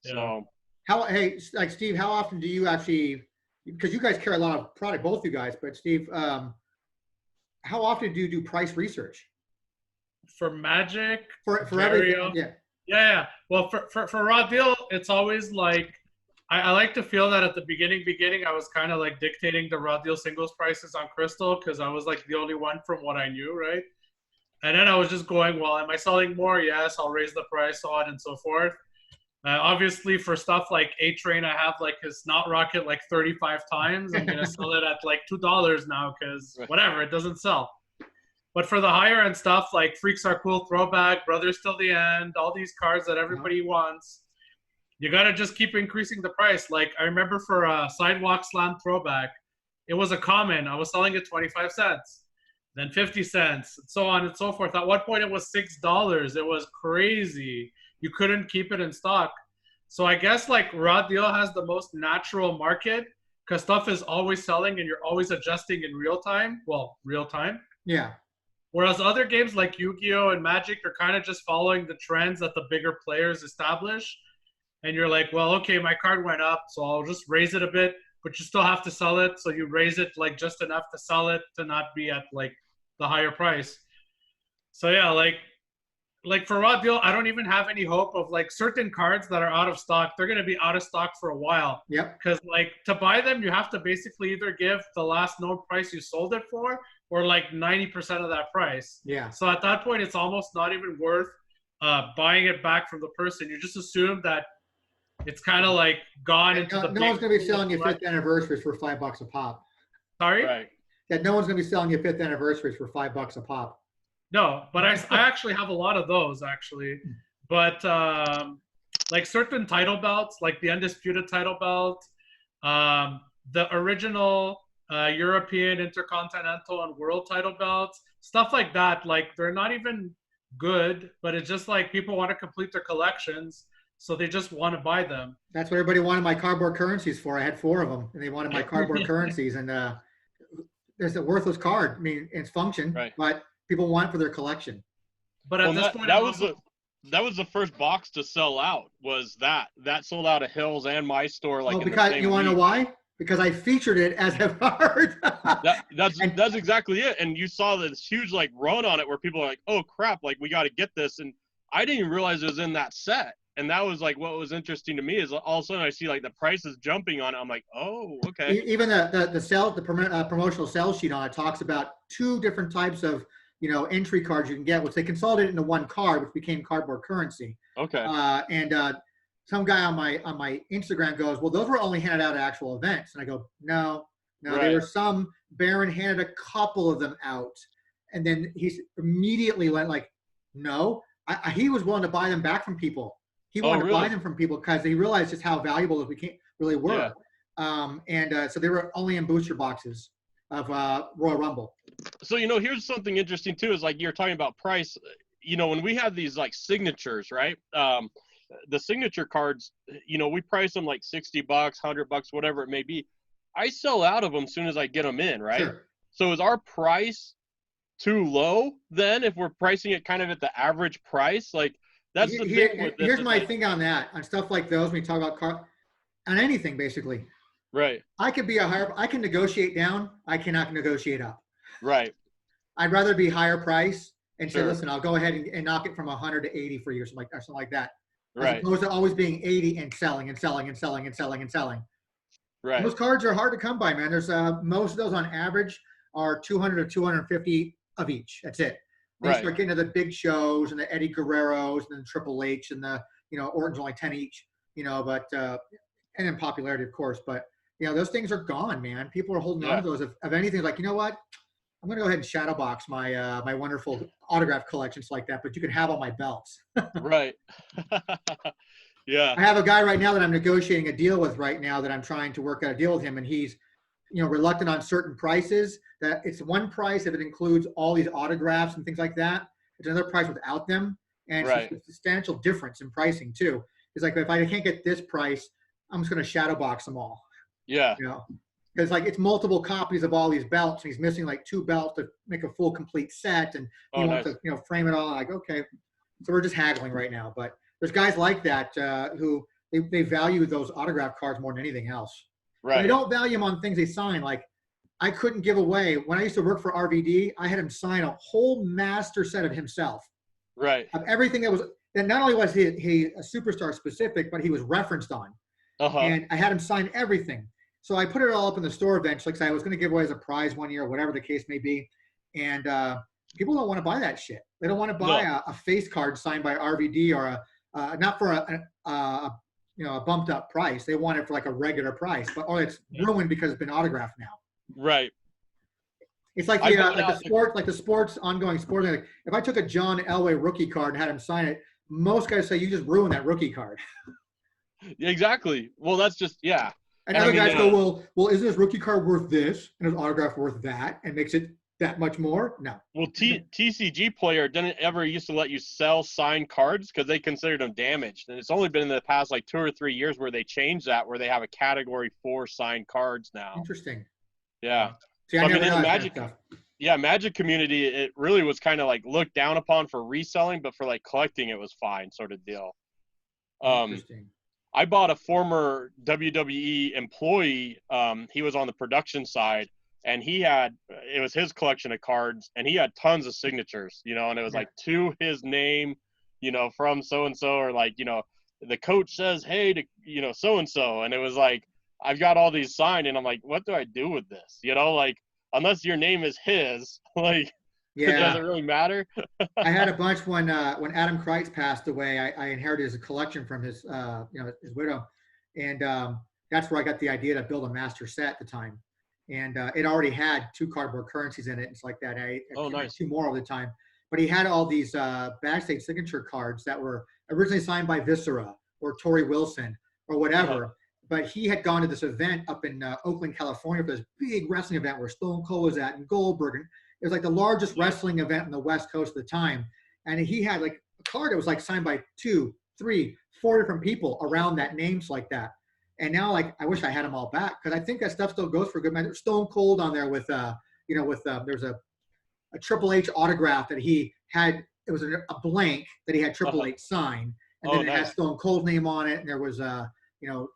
Yeah. So hey, like, Steve, how often do you actually, because you guys carry a lot of product, both you guys, but Steve, how often do you do price research? For Magic, For everything? Vario. Yeah. Yeah. Well, for Raw Deal, it's always like, I like to feel that at the beginning, I was kind of like dictating the Raw Deal singles prices on Crystal, because I was like the only one from what I knew, right? And then I was just going, well, am I selling more? Yes, I'll raise the price, so on and so forth. Obviously, for stuff like A-Train, I have like his Snot Rocket like 35 times. I'm going to sell it at like $2 now because whatever, it doesn't sell. But for the higher end stuff, like Freaks Are Cool Throwback, Brothers Till the End, all these cards that everybody wants, you got to just keep increasing the price. Like, I remember for a Sidewalk Slam Throwback, it was a common. I was selling it 25 cents, then 50 cents, and so on and so forth. At one point, it was $6. It was crazy. You couldn't keep it in stock. So I guess, like, Raw Deal has the most natural market because stuff is always selling and you're always adjusting in real time. Well, real time. Yeah. Whereas other games like Yu-Gi-Oh! And Magic are kind of just following the trends that the bigger players establish. And you're like, well, okay, my card went up, so I'll just raise it a bit, but you still have to sell it. So you raise it like just enough to sell it to not be at like the higher price. So yeah, like for Raw Deal, I don't even have any hope of like certain cards that are out of stock. They're going to be out of stock for a while. Yep. Because like to buy them, you have to basically either give the last known price you sold it for or like 90% of that price. Yeah. So at that point, it's almost not even worth buying it back from the person. You just assume that it's kind of like gone into the. No one's going to be selling you 5th anniversaries for $5 a pop. Sorry? right. That no one's going to be selling you 5th anniversaries for $5 a pop. No, but I actually have a lot of those actually. But like certain title belts, like the Undisputed title belt, the original European, Intercontinental, and World title belts, stuff like that, like they're not even good, but it's just like people want to complete their collections. So they just want to buy them. That's what everybody wanted my cardboard currencies for. I had 4 of them, and they wanted my cardboard currencies. And there's a worthless card. I mean, it's function, Right. but people want it for their collection. But at this point, that was the first box to sell out. Was that sold out of Hills and my store? Like, Oh, in the because same you want to know week. why? because I featured it as a card. That's exactly it. And you saw this huge like run on it where people are like, oh crap, like we got to get this. And I didn't even realize it was in that set. And that was like what was interesting to me is all of a sudden I see like the prices jumping on it. I'm like, oh, okay. Even the promotional sales sheet on it talks about 2 different types of entry cards you can get, which they consolidated into one card, which became cardboard currency. Okay. And some guy on my Instagram goes, well, those were only handed out at actual events, and I go, no, Right. there were some. Barron handed a couple of them out, and then he immediately went like, no, he was willing to buy them back from people. He wanted to buy them from people because he realized just how valuable those really were. Yeah. So they were only in booster boxes of Royal Rumble. So, here's something interesting too, is like you're talking about price, when we have these like signatures, right? The signature cards, we price them like $60, $100, whatever it may be. I sell out of them as soon as I get them in, right? Sure. So is our price too low then if we're pricing it kind of at the average price? Like that's the thing with this. Here's my thing on that, on stuff like those, when you talk about on anything basically. Right. I can negotiate down. I cannot negotiate up. Right. I'd rather be higher price and say, Sure. listen, I'll go ahead and knock it from 100 to 80 for you, or something like that. As Right. opposed to always being 80 and selling and selling and selling and selling and selling. Right. Those cards are hard to come by, man. There's most of those on average are 200 to 250 of each. That's it. Then you start getting to the big shows and the Eddie Guerreros and the Triple H and the Orton's only 10 each. But and in popularity, of course. But those things are gone, man. People are holding on to those. Of anything, like, you know what? I'm gonna go ahead and shadow box my my wonderful autograph collections like that, but you can have all my belts. Right. Yeah. I have a guy right now that I'm negotiating a deal with right now that I'm trying to work out a deal with him, and he's reluctant on certain prices. That it's one price if it includes all these autographs and things like that. It's another price without them, and it's a substantial difference in pricing too. It's like, if I can't get this price, I'm just gonna shadow box them all. Yeah. Because like it's multiple copies of all these belts, and he's missing like 2 belts to make a full complete set, and he wants to frame it all. Like, okay, so we're just haggling right now. But there's guys like that who they value those autograph cards more than anything else. Right. They don't value them on things they sign. Like, I couldn't give away, when I used to work for RVD, I had him sign a whole master set of himself. Right. Of everything that not only was he a superstar specific, but he was referenced on. And I had him sign everything. So I put it all up in the store eventually, because I was going to give away as a prize one year, whatever the case may be. And people don't want to buy that shit. They don't want to buy a face card signed by RVD, or not for a bumped up price. They want it for like a regular price, or it's ruined because it's been autographed now. Right. It's like the sports ongoing sports. Like, if I took a John Elway rookie card and had him sign it, most guys say you just ruined that rookie card. Exactly. Well, that's just And other guys go, well, isn't this rookie card worth this and his autograph worth that, and makes it that much more? No. Well, TCG player didn't ever used to let you sell signed cards because they considered them damaged, and it's only been in the past like 2 or 3 years where they changed that, where they have a category for signed cards now. Interesting. Yeah. See, So, I never in the realized Magic, that stuff. Magic community, it really was kind of like looked down upon for reselling, but for like collecting, it was fine, sort of deal. Interesting. I bought a former WWE employee. He was on the production side, and it was his collection of cards, and he had tons of signatures, and it was like to his name, from so-and-so, or like, the coach says, hey, to, so-and-so. And it was like, I've got all these signed, and I'm like, what do I do with this? Like, unless your name is his, like, it doesn't really matter. I had a bunch when Adam Kreitz passed away. I inherited his collection from his his widow, and that's where I got the idea to build a master set at the time. And it already had 2 cardboard currencies in it. It's like that. I nice. 2 more all the time. But he had all these backstage signature cards that were originally signed by Viscera or Tori Wilson or whatever. But he had gone to this event up in Oakland, California, for this big wrestling event where Stone Cold was at, and Goldberg, and it was like the largest wrestling event in the West Coast at the time. And he had like a card that was like signed by 2, 3, 4 different people around that, names like that. And now, like, I wish I had them all back, because I think that stuff still goes for good. Man, there's Stone Cold on there with there's a Triple H autograph that he had. It was a blank that he had Triple H sign, and then it had Stone Cold name on it, and there was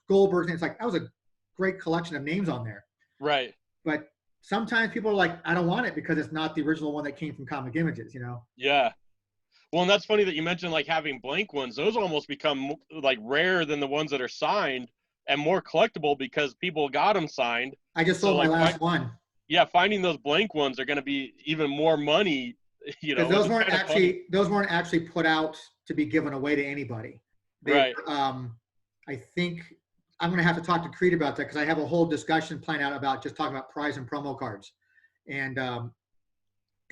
Goldberg's name. It's like, that was a great collection of names on there. Right. But sometimes people are like, I don't want it because it's not the original one that came from Comic Images, Yeah. Well, and that's funny that you mentioned like having blank ones. Those almost become like rarer than the ones that are signed and more collectible because people got them signed. I just So, sold my like, last one. Yeah, finding those blank ones are going to be even more money, Because which is kinda funny. those weren't actually put out to be given away to anybody. They, Right. I think I'm going to have to talk to Creed about that because I have a whole discussion planned out about just talking about prize and promo cards, and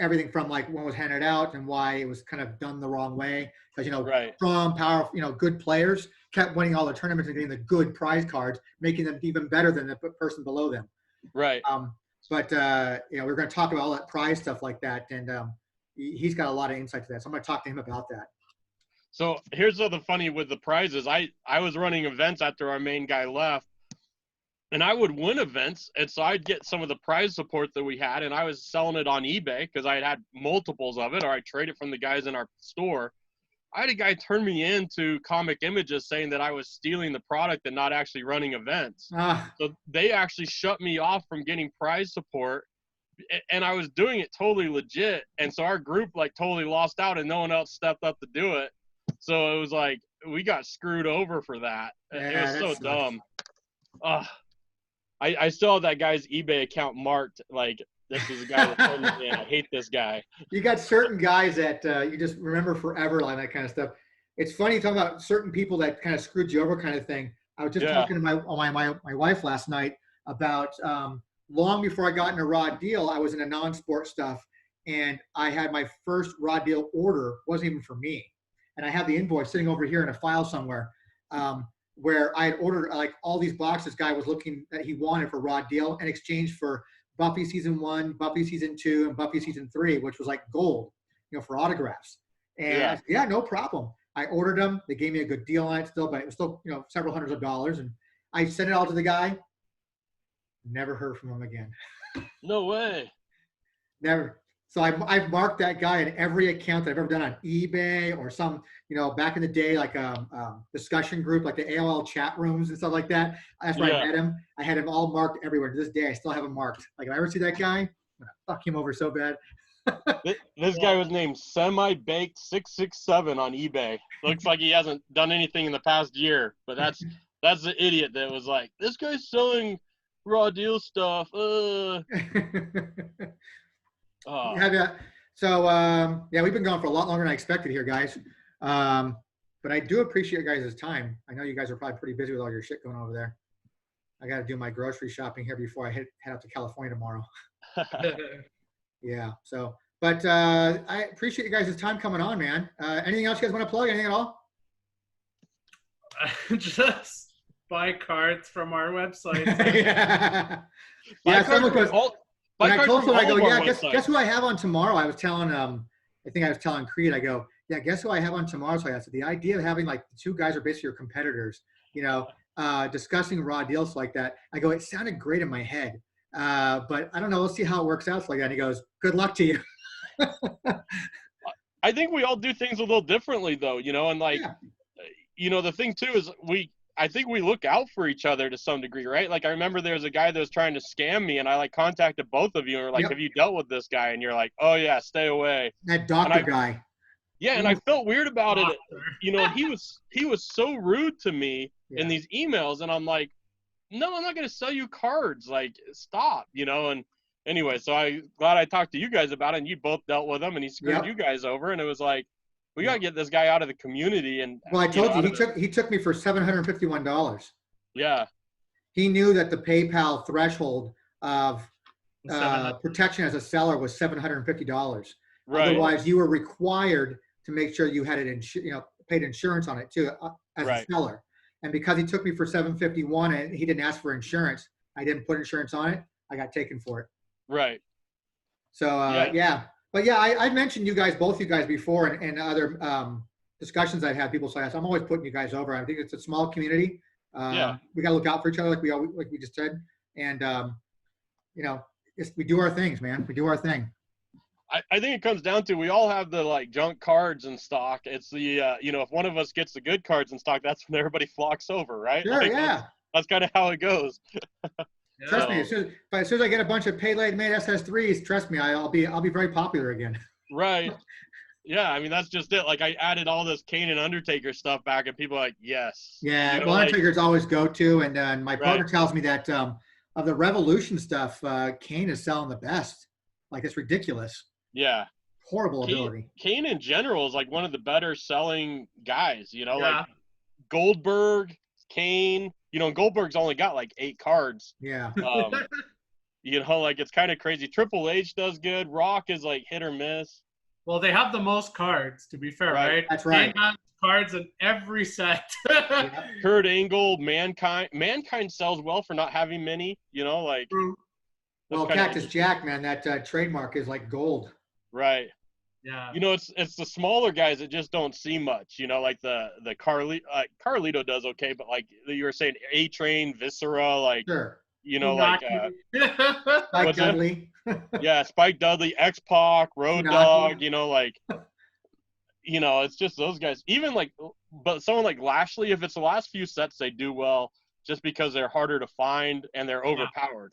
everything from like when it was handed out and why it was kind of done the wrong way. Because Right. strong, powerful, good players kept winning all the tournaments and getting the good prize cards, making them even better than the person below them. Right. But we're going to talk about all that prize stuff like that, and he's got a lot of insight to that. So I'm going to talk to him about that. So here's the funny with the prizes. I was running events after our main guy left, and I would win events, and so I'd get some of the prize support that we had, and I was selling it on eBay because I had multiples of it, or I trade it from the guys in our store. I had a guy turn me into Comic Images saying that I was stealing the product and not actually running events. So they actually shut me off from getting prize support, and I was doing it totally legit. And so our group like totally lost out, and no one else stepped up to do it. So it was like we got screwed over for that. It was so dumb. I still have that guy's eBay account marked like this is a guy that told me, man, I hate this guy. You got certain guys that you just remember forever, like that kind of stuff. It's funny talking about certain people that kind of screwed you over, kind of thing. I was just talking to my wife last night about long before I got into Raw Deal, I was in a non-sport stuff, and I had my first Raw Deal order. Wasn't even for me, and I have the invoice sitting over here in a file somewhere. Where I had ordered like all these boxes. Guy was looking that he wanted for Raw Deal in exchange for Buffy season 1, Buffy season 2, and Buffy season 3, which was like gold, for autographs. And I said, no problem. I ordered them. They gave me a good deal on it still, but it was still several hundreds of dollars. And I sent it all to the guy. Never heard from him again. No way. Never. So I've marked that guy in every account that I've ever done on eBay or some, back in the day, like discussion group, like the AOL chat rooms and stuff like that. That's where I met him. I had him all marked everywhere. To this day, I still have him marked. Like if I ever see that guy, I'm going to fuck him over so bad. This guy was named Semi-Baked 667 on eBay. Looks like he hasn't done anything in the past year, but that's the idiot that was like, this guy's selling Raw Deal stuff. So we've been going for a lot longer than I expected here, guys. But I do appreciate your guys' time. I know you guys are probably pretty busy with all your shit going over there. I got to do my grocery shopping here before I head out to California tomorrow. Yeah. So, but I appreciate you guys' time coming on, man. Anything else you guys want to plug? Anything at all? Just buy cards from our website. Someone goes, when I told someone, I go, guess who I have on tomorrow? I was telling, I think I was telling Creed, I go, guess who I have on tomorrow? So I said, the idea of having like the two guys are basically your competitors, discussing Raw deals like that. I go, it sounded great in my head, but I don't know. Let's see how it works out. Like that. And he goes, good luck to you. I think we all do things a little differently though, and like, the thing too is I think we look out for each other to some degree, right? Like I remember there was a guy that was trying to scam me and I like contacted both of you and were like, have you dealt with this guy? And you're like, oh yeah, stay away. That doctor guy. Yeah. And I felt weird about it. He was so rude to me in these emails. And I'm like, no, I'm not going to sell you cards. Like stop, and anyway, so I'm glad I talked to you guys about it and you both dealt with him and he screwed you guys over. And it was like, we got to get this guy out of the community. And well, I told you, he took me for $751. Yeah. He knew that the PayPal threshold of protection as a seller was $750. Right. Otherwise, you were required to make sure you had it, paid insurance on it too as a seller. And because he took me for $751 and he didn't ask for insurance, I didn't put insurance on it. I got taken for it. Right. So But I mentioned both you guys before and other discussions I've had people say, I'm always putting you guys over. I think it's a small community. We got to look out for each other like we just said. And, we do our things, man. We do our thing. I think it comes down to we all have the like junk cards in stock. It's the, if one of us gets the good cards in stock, that's when everybody flocks over, right? Sure, That's kind of how it goes. Yeah. Trust me, as soon as I get a bunch of Pele made SS3s, trust me, I'll be very popular again. Right. Yeah, I mean that's just it. Like I added all this Kane and Undertaker stuff back, and people are like, yes. Yeah, You know, well, like, Undertaker's always go to, and my partner Right. tells me that of the Revolution stuff, Kane is selling the best. Like it's ridiculous, yeah. horrible ability. Kane in general is like one of the better selling guys. You know, Yeah. like Goldberg, Kane. You know, Goldberg's only got like 8 cards. Yeah, You know, like it's kind of crazy. Triple H does good. Rock is like hit or miss. Well, they have the most cards, to be fair, Right. right? That's right. Kane has cards in every set. yeah. Kurt Angle, Mankind. Mankind sells well for not having many. You know, like True. that's Well, kinda Cactus Jack, man, that trademark is like gold. right. Yeah. You know, it's the smaller guys that just don't see much. You know, like the Carlito does okay, but like you were saying, A Train, Viscera, like Sure. you know, like Mike What's that? Dudley. yeah, Spike Dudley, X-Pac, Road Funaki. Dogg. You know, like you know, it's just those guys. Even like, but someone like Lashley, if it's the last few sets, they do well just because they're harder to find and they're overpowered.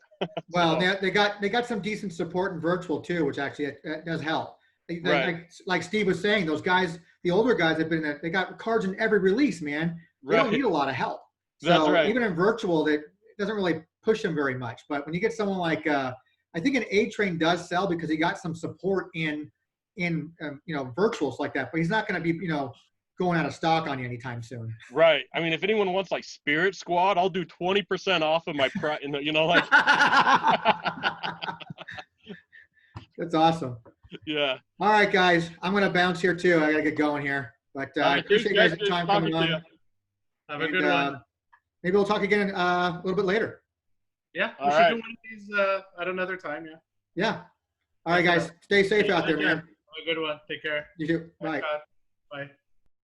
Well, So- they got some decent support in virtual too, which actually it does help. Right. Like Steve was saying, those guys, the older guys have been they got cards in every release, man. They don't Right. need a lot of help. So That's right. even in virtual, that doesn't really push them very much. But when you get someone like, I think an A Train does sell because he got some support in virtuals like that. But he's not going to be going out of stock on you anytime soon. Right. I mean, if anyone wants like Spirit Squad, I'll do 20% off of my price. You know, like That's awesome. yeah. All right, guys, I'm going to bounce here too. I got to get going here. But I appreciate you guys' time coming talking to on. Have a And, good one. Maybe we'll talk again a little bit later. Yeah, we all should right. do one of these at another time. Yeah. Yeah. All right, guys. Stay safe out there, Take care. man. Have a good one. Take care. You too. Bye, Bye. Scott. Bye.